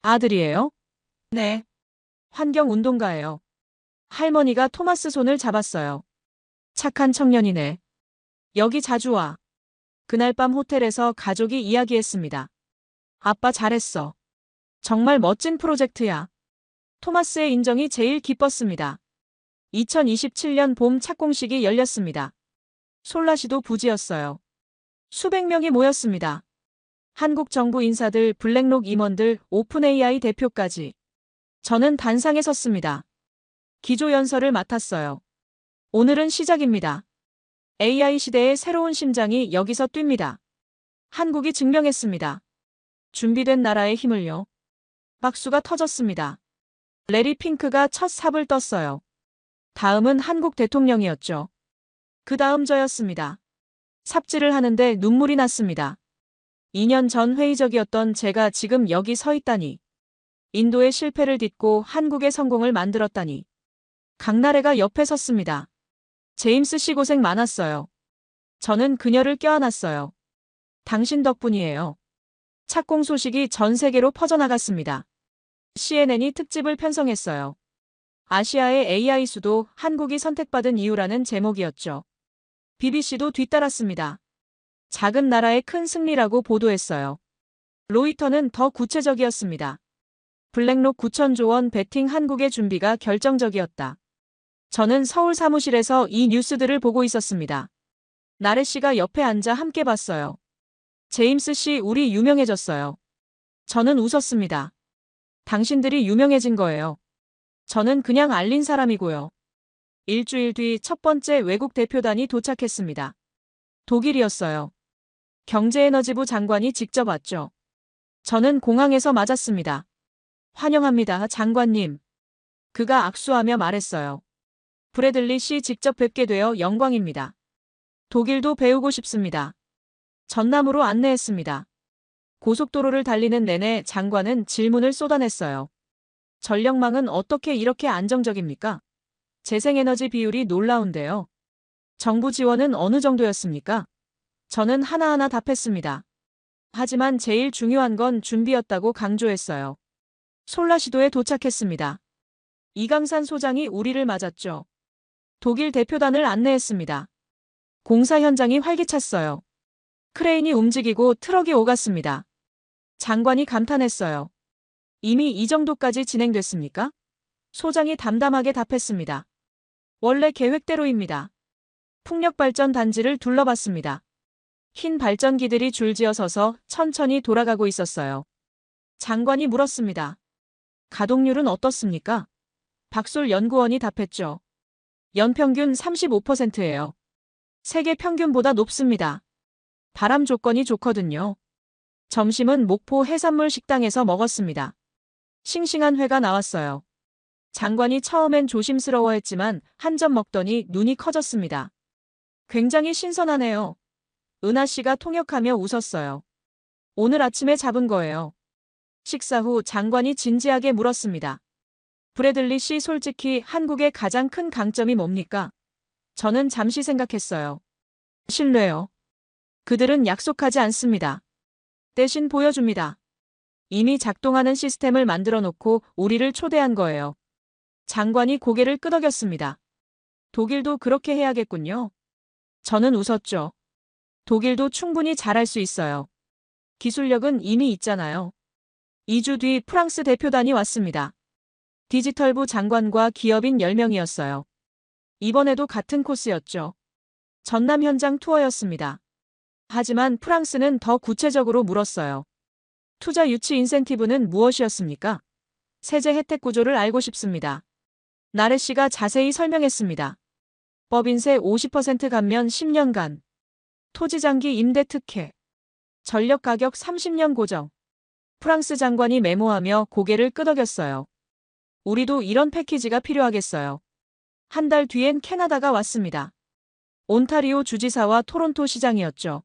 아들이에요? 네. 환경운동가예요. 할머니가 토마스 손을 잡았어요. 착한 청년이네. 여기 자주 와. 그날 밤 호텔에서 가족이 이야기했습니다. 아빠 잘했어. 정말 멋진 프로젝트야. 토마스의 인정이 제일 기뻤습니다. 2027년 봄 착공식이 열렸습니다. 솔라시도 부지였어요. 수백 명이 모였습니다. 한국 정부 인사들, 블랙록 임원들, 오픈 AI 대표까지. 저는 단상에 섰습니다. 기조연설을 맡았어요. 오늘은 시작입니다. AI 시대의 새로운 심장이 여기서 뜁니다. 한국이 증명했습니다. 준비된 나라의 힘을요. 박수가 터졌습니다. 레리 핑크가 첫 삽을 떴어요. 다음은 한국 대통령이었죠. 그 다음 저였습니다. 삽질을 하는데 눈물이 났습니다. 2년 전 회의적이었던 제가 지금 여기 서 있다니. 인도의 실패를 딛고 한국의 성공을 만들었다니. 강나래가 옆에 섰습니다. 제임스 씨 고생 많았어요. 저는 그녀를 껴안았어요. 당신 덕분이에요. 착공 소식이 전 세계로 퍼져나갔습니다. CNN이 특집을 편성했어요. 아시아의 AI 수도 한국이 선택받은 이유라는 제목이었죠. BBC도 뒤따랐습니다. 작은 나라의 큰 승리라고 보도했어요. 로이터는 더 구체적이었습니다. 블랙록 9천조 원 베팅 한국의 준비가 결정적이었다. 저는 서울 사무실에서 이 뉴스들을 보고 있었습니다. 나래 씨가 옆에 앉아 함께 봤어요. 제임스 씨, 우리 유명해졌어요. 저는 웃었습니다. 당신들이 유명해진 거예요. 저는 그냥 알린 사람이고요. 일주일 뒤 첫 번째 외국 대표단이 도착했습니다. 독일이었어요. 경제에너지부 장관이 직접 왔죠. 저는 공항에서 맞았습니다. 환영합니다, 장관님. 그가 악수하며 말했어요. 브래들리 씨 직접 뵙게 되어 영광입니다. 독일도 배우고 싶습니다. 전남으로 안내했습니다. 고속도로를 달리는 내내 장관은 질문을 쏟아냈어요. 전력망은 어떻게 이렇게 안정적입니까? 재생에너지 비율이 놀라운데요. 정부 지원은 어느 정도였습니까? 저는 하나하나 답했습니다. 하지만 제일 중요한 건 준비였다고 강조했어요. 솔라시도에 도착했습니다. 이강산 소장이 우리를 맞았죠. 독일 대표단을 안내했습니다. 공사 현장이 활기찼어요. 크레인이 움직이고 트럭이 오갔습니다. 장관이 감탄했어요. 이미 이 정도까지 진행됐습니까? 소장이 담담하게 답했습니다. 원래 계획대로입니다. 풍력발전 단지를 둘러봤습니다. 흰 발전기들이 줄지어 서서 천천히 돌아가고 있었어요. 장관이 물었습니다. 가동률은 어떻습니까? 박솔 연구원이 답했죠. 연평균 35%예요. 세계 평균보다 높습니다. 바람 조건이 좋거든요. 점심은 목포 해산물 식당에서 먹었습니다. 싱싱한 회가 나왔어요. 장관이 처음엔 조심스러워했지만 한 점 먹더니 눈이 커졌습니다. 굉장히 신선하네요. 은하 씨가 통역하며 웃었어요. 오늘 아침에 잡은 거예요. 식사 후 장관이 진지하게 물었습니다. 브래들리 씨, 솔직히 한국의 가장 큰 강점이 뭡니까? 저는 잠시 생각했어요. 신뢰요. 그들은 약속하지 않습니다. 대신 보여줍니다. 이미 작동하는 시스템을 만들어 놓고 우리를 초대한 거예요. 장관이 고개를 끄덕였습니다. 독일도 그렇게 해야겠군요. 저는 웃었죠. 독일도 충분히 잘할 수 있어요. 기술력은 이미 있잖아요. 2주 뒤 프랑스 대표단이 왔습니다. 디지털부 장관과 기업인 10명이었어요. 이번에도 같은 코스였죠. 전남 현장 투어였습니다. 하지만 프랑스는 더 구체적으로 물었어요. 투자 유치 인센티브는 무엇이었습니까? 세제 혜택 구조를 알고 싶습니다. 나래 씨가 자세히 설명했습니다. 법인세 50% 감면 10년간. 토지장기 임대 특혜. 전력 가격 30년 고정. 프랑스 장관이 메모하며 고개를 끄덕였어요. 우리도 이런 패키지가 필요하겠어요. 한 달 뒤엔 캐나다가 왔습니다. 온타리오 주지사와 토론토 시장이었죠.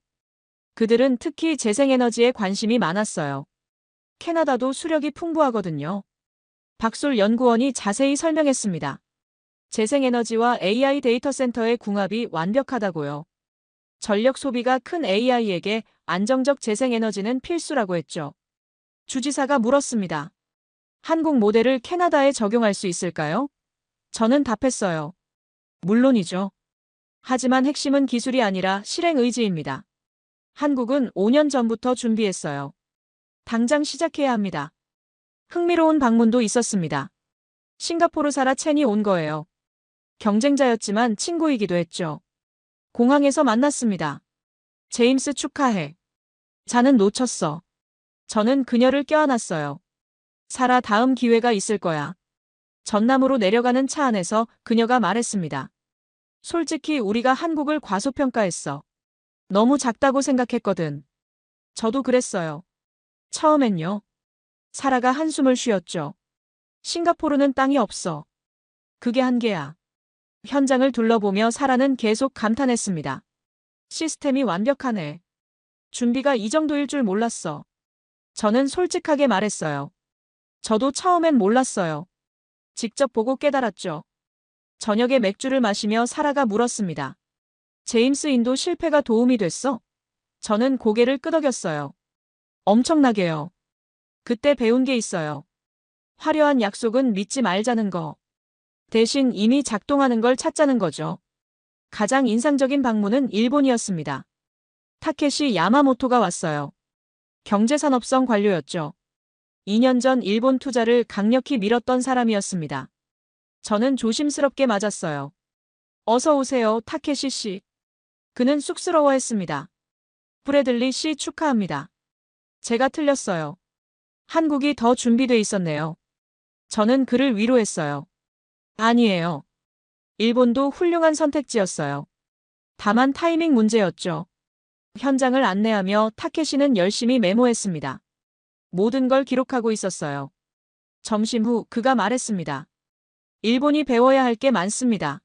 그들은 특히 재생에너지에 관심이 많았어요. 캐나다도 수력이 풍부하거든요. 박솔 연구원이 자세히 설명했습니다. 재생에너지와 AI 데이터 센터의 궁합이 완벽하다고요. 전력 소비가 큰 AI에게 안정적 재생에너지는 필수라고 했죠. 주지사가 물었습니다. 한국 모델을 캐나다에 적용할 수 있을까요? 저는 답했어요. 물론이죠. 하지만 핵심은 기술이 아니라 실행 의지입니다. 한국은 5년 전부터 준비했어요. 당장 시작해야 합니다. 흥미로운 방문도 있었습니다. 싱가포르 사라 첸이 온 거예요. 경쟁자였지만 친구이기도 했죠. 공항에서 만났습니다. 제임스 축하해. 자는 놓쳤어. 저는 그녀를 껴안았어요. 사라, 다음 기회가 있을 거야. 전남으로 내려가는 차 안에서 그녀가 말했습니다. 솔직히 우리가 한국을 과소평가했어. 너무 작다고 생각했거든. 저도 그랬어요. 처음엔요. 사라가 한숨을 쉬었죠. 싱가포르는 땅이 없어. 그게 한계야. 현장을 둘러보며 사라는 계속 감탄했습니다. 시스템이 완벽하네. 준비가 이 정도일 줄 몰랐어. 저는 솔직하게 말했어요. 저도 처음엔 몰랐어요. 직접 보고 깨달았죠. 저녁에 맥주를 마시며 사라가 물었습니다. 제임스 인도 실패가 도움이 됐어? 저는 고개를 끄덕였어요. 엄청나게요. 그때 배운 게 있어요. 화려한 약속은 믿지 말자는 거. 대신 이미 작동하는 걸 찾자는 거죠. 가장 인상적인 방문은 일본이었습니다. 타케시 야마모토가 왔어요. 경제산업성 관료였죠. 2년 전 일본 투자를 강력히 밀었던 사람이었습니다. 저는 조심스럽게 맞았어요. 어서 오세요, 타케시 씨. 그는 쑥스러워했습니다. 브래들리 씨 축하합니다. 제가 틀렸어요. 한국이 더 준비돼 있었네요. 저는 그를 위로했어요. 아니에요. 일본도 훌륭한 선택지였어요. 다만 타이밍 문제였죠. 현장을 안내하며 타케시는 열심히 메모했습니다. 모든 걸 기록하고 있었어요. 점심 후 그가 말했습니다. 일본이 배워야 할 게 많습니다.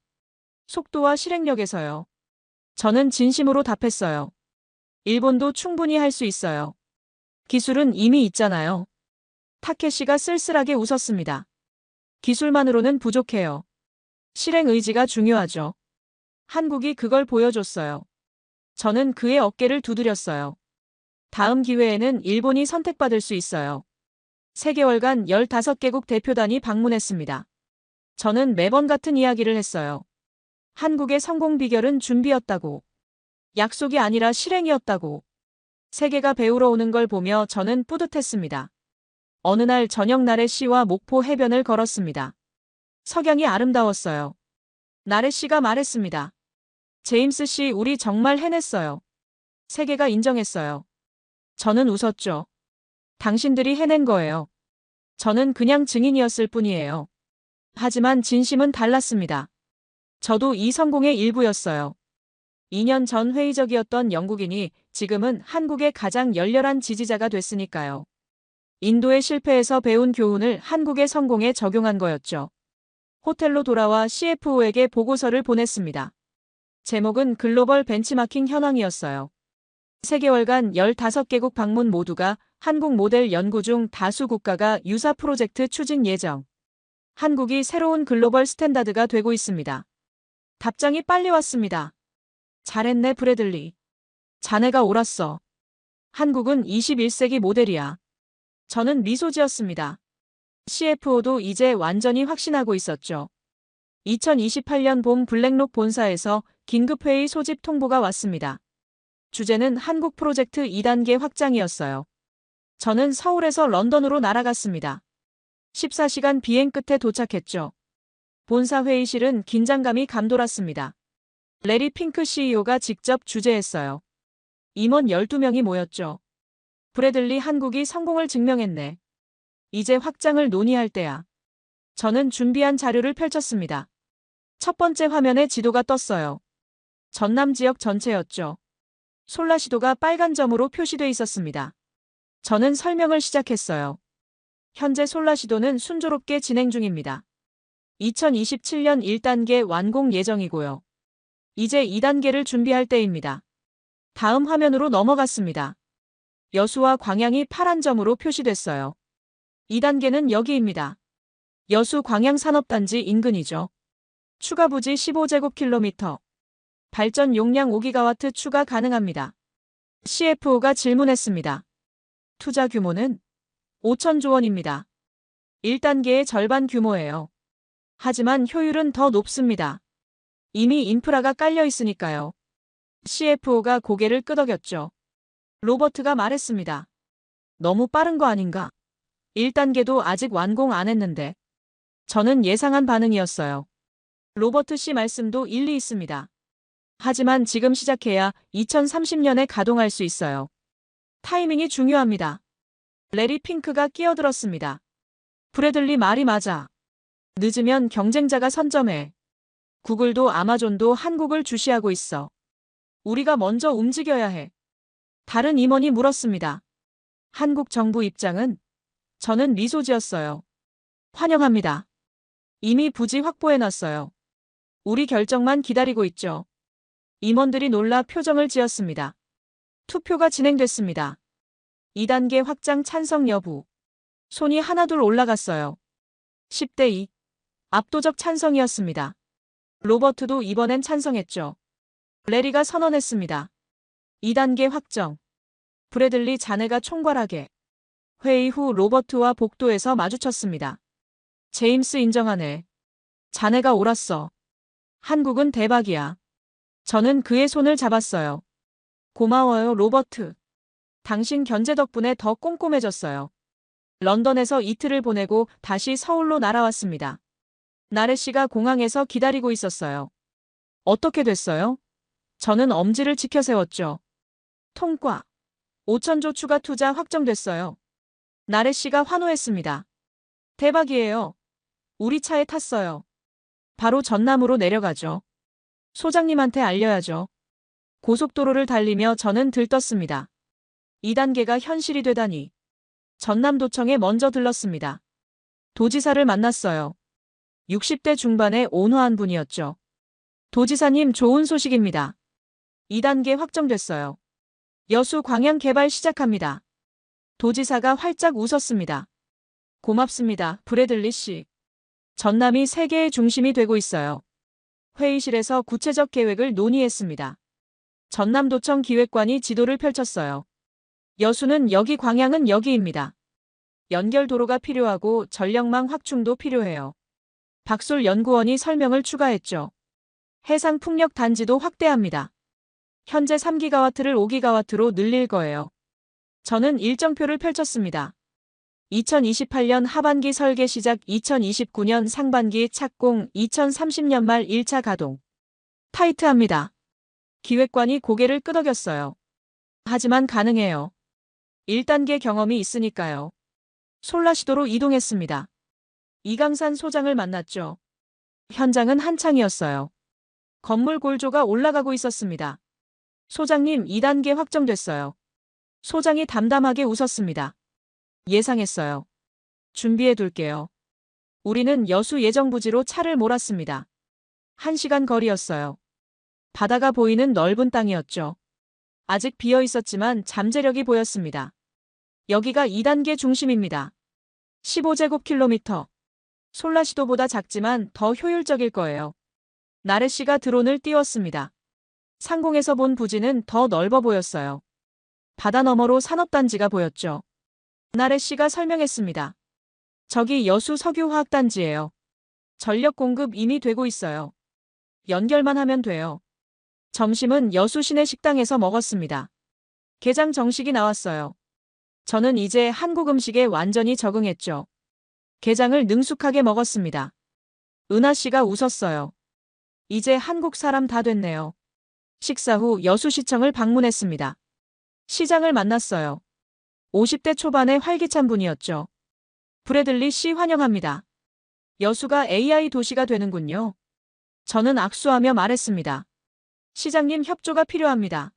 속도와 실행력에서요. 저는 진심으로 답했어요. 일본도 충분히 할 수 있어요. 기술은 이미 있잖아요. 타케시가 쓸쓸하게 웃었습니다. 기술만으로는 부족해요. 실행 의지가 중요하죠. 한국이 그걸 보여줬어요. 저는 그의 어깨를 두드렸어요. 다음 기회에는 일본이 선택받을 수 있어요. 3개월간 15개국 대표단이 방문했습니다. 저는 매번 같은 이야기를 했어요. 한국의 성공 비결은 준비였다고. 약속이 아니라 실행이었다고. 세계가 배우러 오는 걸 보며 저는 뿌듯했습니다. 어느 날 저녁 나래 씨와 목포 해변을 걸었습니다. 석양이 아름다웠어요. 나래 씨가 말했습니다. 제임스 씨, 우리 정말 해냈어요. 세계가 인정했어요. 저는 웃었죠. 당신들이 해낸 거예요. 저는 그냥 증인이었을 뿐이에요. 하지만 진심은 달랐습니다. 저도 이 성공의 일부였어요. 2년 전 회의적이었던 영국인이 지금은 한국의 가장 열렬한 지지자가 됐으니까요. 인도의 실패에서 배운 교훈을 한국의 성공에 적용한 거였죠. 호텔로 돌아와 CFO에게 보고서를 보냈습니다. 제목은 글로벌 벤치마킹 현황이었어요. 3개월간 15개국 방문 모두가 한국 모델 연구 중 다수 국가가 유사 프로젝트 추진 예정. 한국이 새로운 글로벌 스탠다드가 되고 있습니다. 답장이 빨리 왔습니다. 잘했네, 브래들리. 자네가 옳았어. 한국은 21세기 모델이야. 저는 미소 지었습니다. CFO도 이제 완전히 확신하고 있었죠. 2028년 봄 블랙록 본사에서 긴급회의 소집 통보가 왔습니다. 주제는 한국 프로젝트 2단계 확장이었어요. 저는 서울에서 런던으로 날아갔습니다. 14시간 비행 끝에 도착했죠. 본사 회의실은 긴장감이 감돌았습니다. 레리 핑크 CEO가 직접 주재했어요. 임원 12명이 모였죠. 브래들리, 한국이 성공을 증명했네. 이제 확장을 논의할 때야. 저는 준비한 자료를 펼쳤습니다. 첫 번째 화면에 지도가 떴어요. 전남 지역 전체였죠. 솔라시도가 빨간 점으로 표시돼 있었습니다. 저는 설명을 시작했어요. 현재 솔라시도는 순조롭게 진행 중입니다. 2027년 1단계 완공 예정이고요. 이제 2단계를 준비할 때입니다. 다음 화면으로 넘어갔습니다. 여수와 광양이 파란 점으로 표시됐어요. 2단계는 여기입니다. 여수 광양산업단지 인근이죠. 추가 부지 15제곱킬로미터. 발전 용량 5기가와트 추가 가능합니다. CFO가 질문했습니다. 투자 규모는 5천조 원입니다. 1단계의 절반 규모예요. 하지만 효율은 더 높습니다. 이미 인프라가 깔려 있으니까요. CFO가 고개를 끄덕였죠. 로버트가 말했습니다. 너무 빠른 거 아닌가? 1단계도 아직 완공 안 했는데. 저는 예상한 반응이었어요. 로버트 씨 말씀도 일리 있습니다. 하지만 지금 시작해야 2030년에 가동할 수 있어요. 타이밍이 중요합니다. 레리 핑크가 끼어들었습니다. 브래들리 말이 맞아. 늦으면 경쟁자가 선점해. 구글도 아마존도 한국을 주시하고 있어. 우리가 먼저 움직여야 해. 다른 임원이 물었습니다. 한국 정부 입장은? 저는 미소 지었어요. 환영합니다. 이미 부지 확보해놨어요. 우리 결정만 기다리고 있죠. 임원들이 놀라 표정을 지었습니다. 투표가 진행됐습니다. 2단계 확장 찬성 여부. 손이 하나둘 올라갔어요. 10대 2. 압도적 찬성이었습니다. 로버트도 이번엔 찬성했죠. 레리가 선언했습니다. 2단계 확정. 브래들리 자네가 총괄하게. 회의 후 로버트와 복도에서 마주쳤습니다. 제임스 인정하네. 자네가 옳았어. 한국은 대박이야. 저는 그의 손을 잡았어요. 고마워요, 로버트. 당신 견제 덕분에 더 꼼꼼해졌어요. 런던에서 이틀을 보내고 다시 서울로 날아왔습니다. 나래 씨가 공항에서 기다리고 있었어요. 어떻게 됐어요? 저는 엄지를 지켜세웠죠. 통과. 5천조 추가 투자 확정됐어요. 나래 씨가 환호했습니다. 대박이에요. 우리 차에 탔어요. 바로 전남으로 내려가죠. 소장님한테 알려야죠. 고속도로를 달리며 저는 들떴습니다. 2단계가 현실이 되다니. 전남도청에 먼저 들렀습니다. 도지사를 만났어요. 60대 중반의 온화한 분이었죠. 도지사님 좋은 소식입니다. 2단계 확정됐어요. 여수 광양 개발 시작합니다. 도지사가 활짝 웃었습니다. 고맙습니다, 브래들리 씨. 전남이 세계의 중심이 되고 있어요. 회의실에서 구체적 계획을 논의했습니다. 전남도청 기획관이 지도를 펼쳤어요. 여수는 여기, 광양은 여기입니다. 연결 도로가 필요하고 전력망 확충도 필요해요. 박솔 연구원이 설명을 추가했죠. 해상 풍력 단지도 확대합니다. 현재 3기가와트를 5기가와트로 늘릴 거예요. 저는 일정표를 펼쳤습니다. 2028년 하반기 설계 시작, 2029년 상반기 착공, 2030년 말 1차 가동. 타이트합니다. 기획관이 고개를 끄덕였어요. 하지만 가능해요. 1단계 경험이 있으니까요. 솔라시도로 이동했습니다. 이강산 소장을 만났죠. 현장은 한창이었어요. 건물 골조가 올라가고 있었습니다. 소장님, 2단계 확정됐어요. 소장이 담담하게 웃었습니다. 예상했어요. 준비해 둘게요. 우리는 여수 예정부지로 차를 몰았습니다. 1시간 거리였어요. 바다가 보이는 넓은 땅이었죠. 아직 비어 있었지만 잠재력이 보였습니다. 여기가 2단계 중심입니다. 15제곱킬로미터. 솔라시도보다 작지만 더 효율적일 거예요. 나래 씨가 드론을 띄웠습니다. 상공에서 본 부지는 더 넓어 보였어요. 바다 너머로 산업단지가 보였죠. 나래 씨가 설명했습니다. 저기 여수 석유화학단지예요. 전력 공급 이미 되고 있어요. 연결만 하면 돼요. 점심은 여수 시내 식당에서 먹었습니다. 게장 정식이 나왔어요. 저는 이제 한국 음식에 완전히 적응했죠. 게장을 능숙하게 먹었습니다. 은하 씨가 웃었어요. 이제 한국 사람 다 됐네요. 식사 후 여수시청을 방문했습니다. 시장을 만났어요. 50대 초반의 활기찬 분이었죠. 브래들리 씨 환영합니다. 여수가 AI 도시가 되는군요. 저는 악수하며 말했습니다. 시장님 협조가 필요합니다.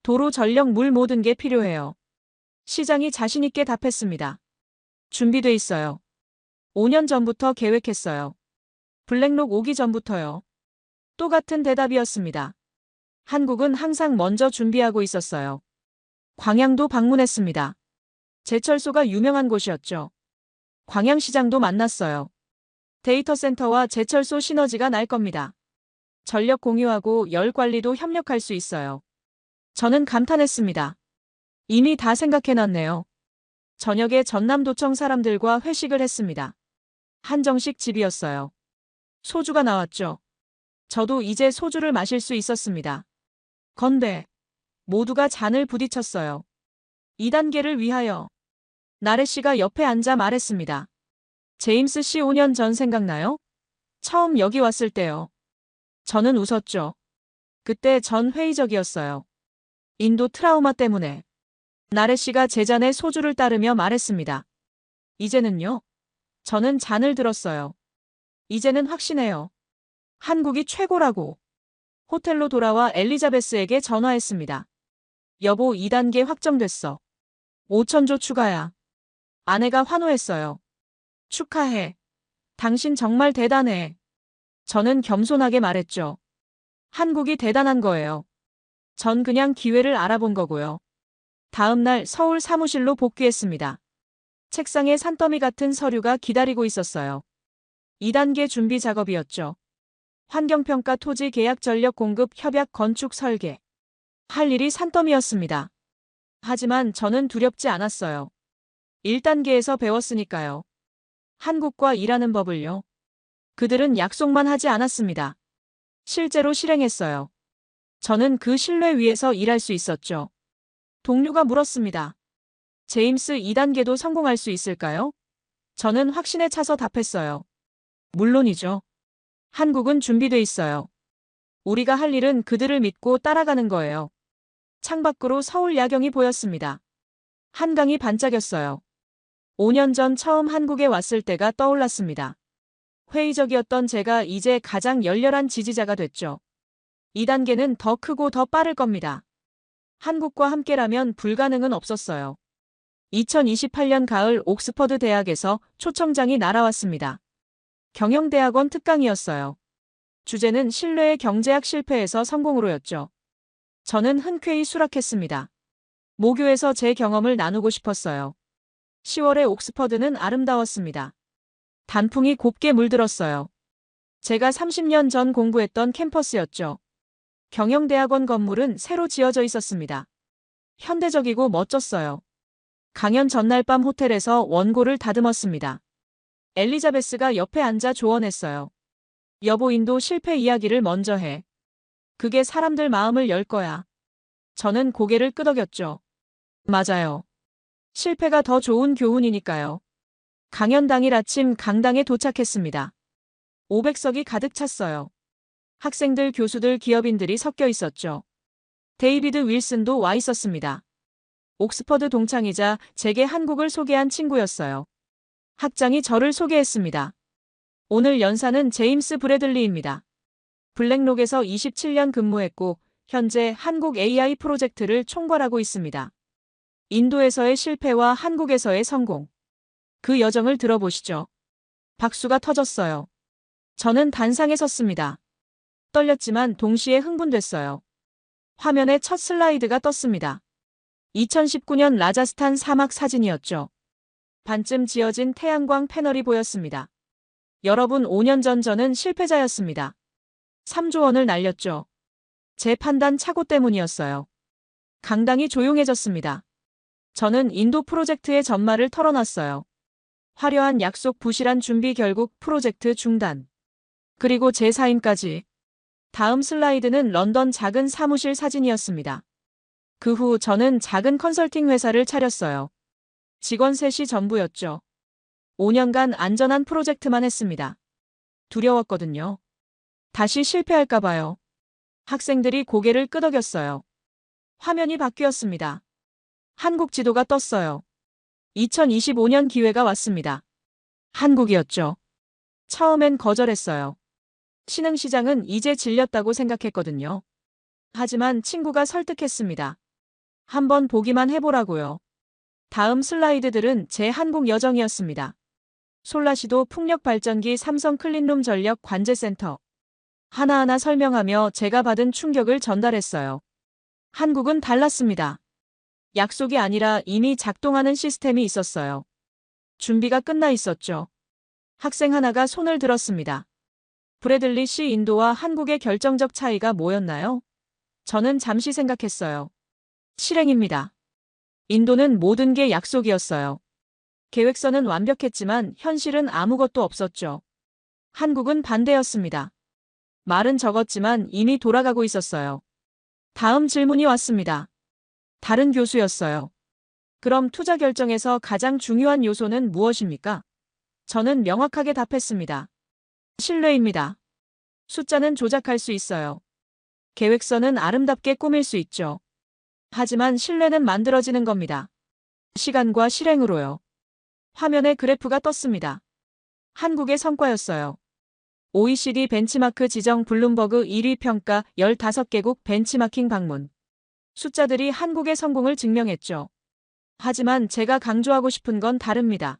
도로, 전력, 물 모든 게 필요해요. 시장이 자신있게 답했습니다. 준비돼 있어요. 5년 전부터 계획했어요. 블랙록 오기 전부터요. 또 같은 대답이었습니다. 한국은 항상 먼저 준비하고 있었어요. 광양도 방문했습니다. 제철소가 유명한 곳이었죠. 광양시장도 만났어요. 데이터 센터와 제철소 시너지가 날 겁니다. 전력 공유하고 열 관리도 협력할 수 있어요. 저는 감탄했습니다. 이미 다 생각해놨네요. 저녁에 전남도청 사람들과 회식을 했습니다. 한정식 집이었어요. 소주가 나왔죠. 저도 이제 소주를 마실 수 있었습니다. 건배. 모두가 잔을 부딪혔어요. 2단계를 위하여. 나래 씨가 옆에 앉아 말했습니다. 제임스 씨 5년 전 생각나요? 처음 여기 왔을 때요. 저는 웃었죠. 그때 전 회의적이었어요. 인도 트라우마 때문에. 나래 씨가 제 잔에 소주를 따르며 말했습니다. 이제는요? 저는 잔을 들었어요. 이제는 확신해요. 한국이 최고라고. 호텔로 돌아와 엘리자베스에게 전화했습니다. 여보 2단계 확정됐어. 5천조 추가야. 아내가 환호했어요. 축하해. 당신 정말 대단해. 저는 겸손하게 말했죠. 한국이 대단한 거예요. 전 그냥 기회를 알아본 거고요. 다음 날 서울 사무실로 복귀했습니다. 책상에 산더미 같은 서류가 기다리고 있었어요. 2단계 준비 작업이었죠. 환경평가 토지 계약 전력 공급 협약 건축 설계. 할 일이 산더미였습니다. 하지만 저는 두렵지 않았어요. 1단계에서 배웠으니까요. 한국과 일하는 법을요. 그들은 약속만 하지 않았습니다. 실제로 실행했어요. 저는 그 신뢰 위에서 일할 수 있었죠. 동료가 물었습니다. 제임스 2단계도 성공할 수 있을까요? 저는 확신에 차서 답했어요. 물론이죠. 한국은 준비돼 있어요. 우리가 할 일은 그들을 믿고 따라가는 거예요. 창밖으로 서울 야경이 보였습니다. 한강이 반짝였어요. 5년 전 처음 한국에 왔을 때가 떠올랐습니다. 회의적이었던 제가 이제 가장 열렬한 지지자가 됐죠. 2단계는 더 크고 더 빠를 겁니다. 한국과 함께라면 불가능은 없었어요. 2028년 가을 옥스퍼드 대학에서 초청장이 날아왔습니다. 경영대학원 특강이었어요. 주제는 신뢰의 경제학 실패에서 성공으로였죠. 저는 흔쾌히 수락했습니다. 모교에서 제 경험을 나누고 싶었어요. 10월에 옥스퍼드는 아름다웠습니다. 단풍이 곱게 물들었어요. 제가 30년 전 공부했던 캠퍼스였죠. 경영대학원 건물은 새로 지어져 있었습니다. 현대적이고 멋졌어요. 강연 전날 밤 호텔에서 원고를 다듬었습니다. 엘리자베스가 옆에 앉아 조언했어요. 여보 인도 실패 이야기를 먼저 해. 그게 사람들 마음을 열 거야. 저는 고개를 끄덕였죠. 맞아요. 실패가 더 좋은 교훈이니까요. 강연 당일 아침 강당에 도착했습니다. 500석이 가득 찼어요. 학생들, 교수들, 기업인들이 섞여 있었죠. 데이비드 윌슨도 와 있었습니다. 옥스퍼드 동창이자 제게 한국을 소개한 친구였어요. 학장이 저를 소개했습니다. 오늘 연사는 제임스 브래들리입니다. 블랙록에서 27년 근무했고 현재 한국 AI 프로젝트를 총괄하고 있습니다. 인도에서의 실패와 한국에서의 성공. 그 여정을 들어보시죠. 박수가 터졌어요. 저는 단상에 섰습니다. 떨렸지만 동시에 흥분됐어요. 화면에 첫 슬라이드가 떴습니다. 2019년 라자스탄 사막 사진이었죠. 반쯤 지어진 태양광 패널이 보였습니다. 여러분 5년 전 저는 실패자였습니다. 3조 원을 날렸죠. 제 판단 착오 때문이었어요. 강당이 조용해졌습니다. 저는 인도 프로젝트의 전말을 털어놨어요. 화려한 약속, 부실한 준비, 결국 프로젝트 중단. 그리고 제 사임까지. 다음 슬라이드는 런던 작은 사무실 사진이었습니다. 그 후 저는 작은 컨설팅 회사를 차렸어요. 직원 셋이 전부였죠. 5년간 안전한 프로젝트만 했습니다. 두려웠거든요. 다시 실패할까 봐요. 학생들이 고개를 끄덕였어요. 화면이 바뀌었습니다. 한국 지도가 떴어요. 2025년 기회가 왔습니다. 한국이었죠. 처음엔 거절했어요. 신흥시장은 이제 질렸다고 생각했거든요. 하지만 친구가 설득했습니다. 한번 보기만 해보라고요. 다음 슬라이드들은 제 한국 여정이었습니다. 솔라시도 풍력발전기, 삼성 클린룸 전력 관제센터. 하나하나 설명하며 제가 받은 충격을 전달했어요. 한국은 달랐습니다. 약속이 아니라 이미 작동하는 시스템이 있었어요. 준비가 끝나 있었죠. 학생 하나가 손을 들었습니다. 브래들리 씨, 인도와 한국의 결정적 차이가 뭐였나요? 저는 잠시 생각했어요. 실행입니다. 인도는 모든 게 약속이었어요. 계획서는 완벽했지만 현실은 아무것도 없었죠. 한국은 반대였습니다. 말은 적었지만 이미 돌아가고 있었어요. 다음 질문이 왔습니다. 다른 교수였어요. 그럼 투자 결정에서 가장 중요한 요소는 무엇입니까? 저는 명확하게 답했습니다. 신뢰입니다. 숫자는 조작할 수 있어요. 계획서는 아름답게 꾸밀 수 있죠. 하지만 신뢰는 만들어지는 겁니다. 시간과 실행으로요. 화면에 그래프가 떴습니다. 한국의 성과였어요. OECD 벤치마크 지정 블룸버그 1위 평가 15개국 벤치마킹 방문. 숫자들이 한국의 성공을 증명했죠. 하지만 제가 강조하고 싶은 건 다릅니다.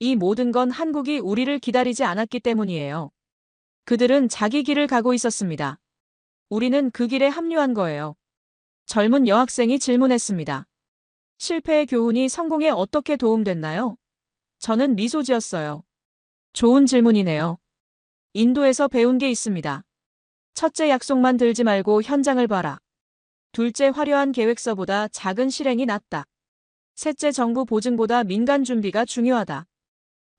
이 모든 건 한국이 우리를 기다리지 않았기 때문이에요. 그들은 자기 길을 가고 있었습니다. 우리는 그 길에 합류한 거예요. 젊은 여학생이 질문했습니다. 실패의 교훈이 성공에 어떻게 도움됐나요? 저는 미소 지었어요. 좋은 질문이네요. 인도에서 배운 게 있습니다. 첫째, 약속만 들지 말고 현장을 봐라. 둘째, 화려한 계획서보다 작은 실행이 낫다. 셋째, 정부 보증보다 민간 준비가 중요하다.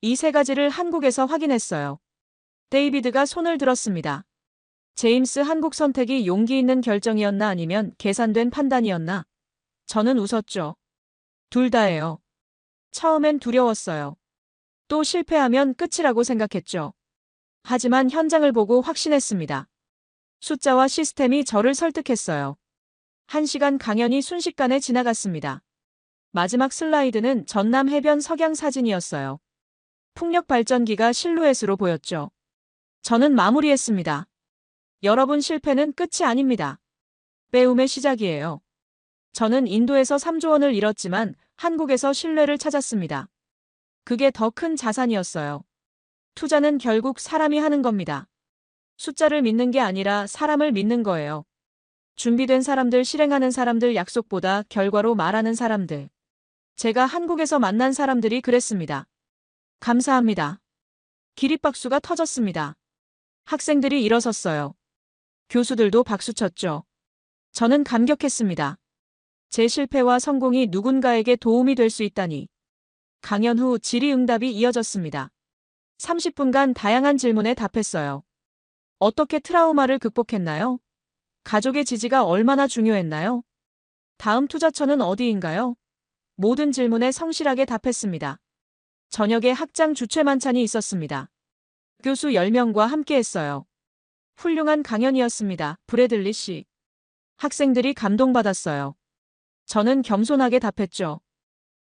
이 세 가지를 한국에서 확인했어요. 데이비드가 손을 들었습니다. 제임스, 한국 선택이 용기 있는 결정이었나 아니면 계산된 판단이었나? 저는 웃었죠. 둘 다예요. 처음엔 두려웠어요. 또 실패하면 끝이라고 생각했죠. 하지만 현장을 보고 확신했습니다. 숫자와 시스템이 저를 설득했어요. 1시간 강연이 순식간에 지나갔습니다. 마지막 슬라이드는 전남 해변 석양 사진이었어요. 풍력 발전기가 실루엣으로 보였죠. 저는 마무리했습니다. 여러분, 실패는 끝이 아닙니다. 배움의 시작이에요. 저는 인도에서 3조 원을 잃었지만 한국에서 신뢰를 찾았습니다. 그게 더 큰 자산이었어요. 투자는 결국 사람이 하는 겁니다. 숫자를 믿는 게 아니라 사람을 믿는 거예요. 준비된 사람들, 실행하는 사람들, 약속보다 결과로 말하는 사람들. 제가 한국에서 만난 사람들이 그랬습니다. 감사합니다. 기립박수가 터졌습니다. 학생들이 일어섰어요. 교수들도 박수쳤죠. 저는 감격했습니다. 제 실패와 성공이 누군가에게 도움이 될 수 있다니. 강연 후 질의응답이 이어졌습니다. 30분간 다양한 질문에 답했어요. 어떻게 트라우마를 극복했나요? 가족의 지지가 얼마나 중요했나요? 다음 투자처는 어디인가요? 모든 질문에 성실하게 답했습니다. 저녁에 학장 주최 만찬이 있었습니다. 교수 10명과 함께했어요. 훌륭한 강연이었습니다. 브래들리 씨. 학생들이 감동받았어요. 저는 겸손하게 답했죠.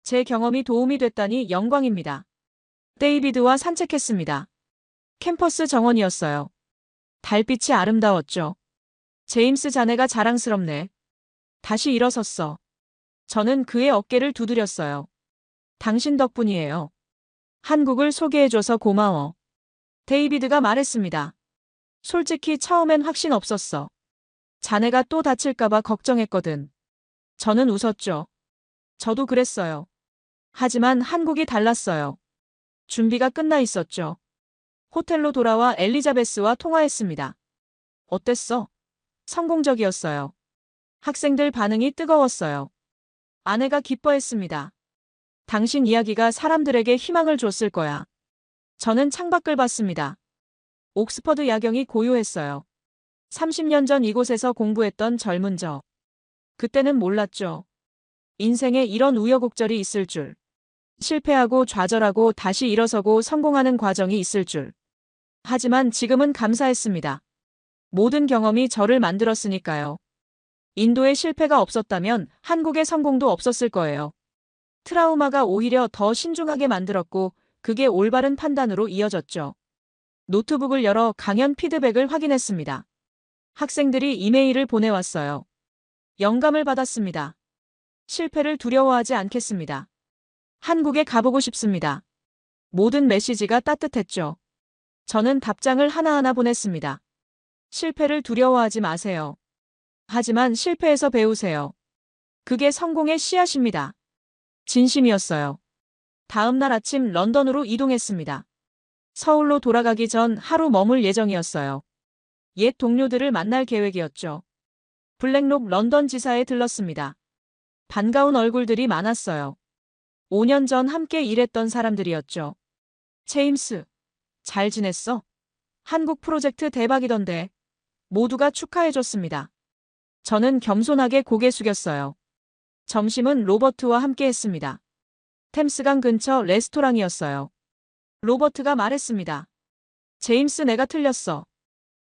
제 경험이 도움이 됐다니 영광입니다. 데이비드와 산책했습니다. 캠퍼스 정원이었어요. 달빛이 아름다웠죠. 제임스, 자네가 자랑스럽네. 다시 일어섰어. 저는 그의 어깨를 두드렸어요. 당신 덕분이에요. 한국을 소개해줘서 고마워. 데이비드가 말했습니다. 솔직히 처음엔 확신 없었어. 자네가 또 다칠까봐 걱정했거든. 저는 웃었죠. 저도 그랬어요. 하지만 한국이 달랐어요. 준비가 끝나 있었죠. 호텔로 돌아와 엘리자베스와 통화했습니다. 어땠어? 성공적이었어요. 학생들 반응이 뜨거웠어요. 아내가 기뻐했습니다. 당신 이야기가 사람들에게 희망을 줬을 거야. 저는 창밖을 봤습니다. 옥스퍼드 야경이 고요했어요. 30년 전 이곳에서 공부했던 젊은 저. 그때는 몰랐죠. 인생에 이런 우여곡절이 있을 줄. 실패하고 좌절하고 다시 일어서고 성공하는 과정이 있을 줄. 하지만 지금은 감사했습니다. 모든 경험이 저를 만들었으니까요. 인도의 실패가 없었다면 한국의 성공도 없었을 거예요. 트라우마가 오히려 더 신중하게 만들었고 그게 올바른 판단으로 이어졌죠. 노트북을 열어 강연 피드백을 확인했습니다. 학생들이 이메일을 보내왔어요. 영감을 받았습니다. 실패를 두려워하지 않겠습니다. 한국에 가보고 싶습니다. 모든 메시지가 따뜻했죠. 저는 답장을 하나하나 보냈습니다. 실패를 두려워하지 마세요. 하지만 실패에서 배우세요. 그게 성공의 씨앗입니다. 진심이었어요. 다음 날 아침 런던으로 이동했습니다. 서울로 돌아가기 전 하루 머물 예정이었어요. 옛 동료들을 만날 계획이었죠. 블랙록 런던 지사에 들렀습니다. 반가운 얼굴들이 많았어요. 5년 전 함께 일했던 사람들이었죠. 제임스, 잘 지냈어? 한국 프로젝트 대박이던데. 모두가 축하해줬습니다. 저는 겸손하게 고개 숙였어요. 점심은 로버트와 함께 했습니다. 템스강 근처 레스토랑이었어요. 로버트가 말했습니다. 제임스, 내가 틀렸어.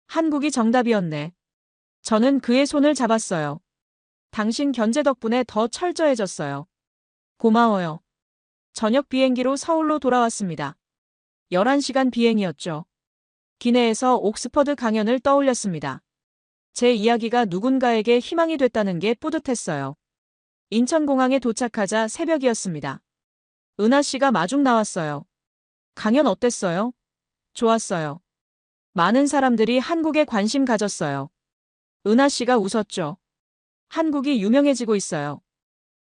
한국이 정답이었네. 저는 그의 손을 잡았어요. 당신 견제 덕분에 더 철저해졌어요. 고마워요. 저녁 비행기로 서울로 돌아왔습니다. 11시간 비행이었죠. 기내에서 옥스퍼드 강연을 떠올렸습니다. 제 이야기가 누군가에게 희망이 됐다는 게 뿌듯했어요. 인천공항에 도착하자 새벽이었습니다. 은하 씨가 마중 나왔어요. 강연 어땠어요? 좋았어요. 많은 사람들이 한국에 관심 가졌어요. 은하 씨가 웃었죠. 한국이 유명해지고 있어요.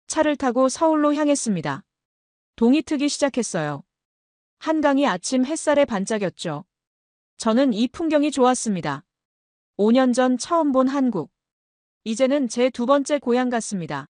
차를 타고 서울로 향했습니다. 동이 트기 시작했어요. 한강이 아침 햇살에 반짝였죠. 저는 이 풍경이 좋았습니다. 5년 전 처음 본 한국. 이제는 제 두 번째 고향 같습니다.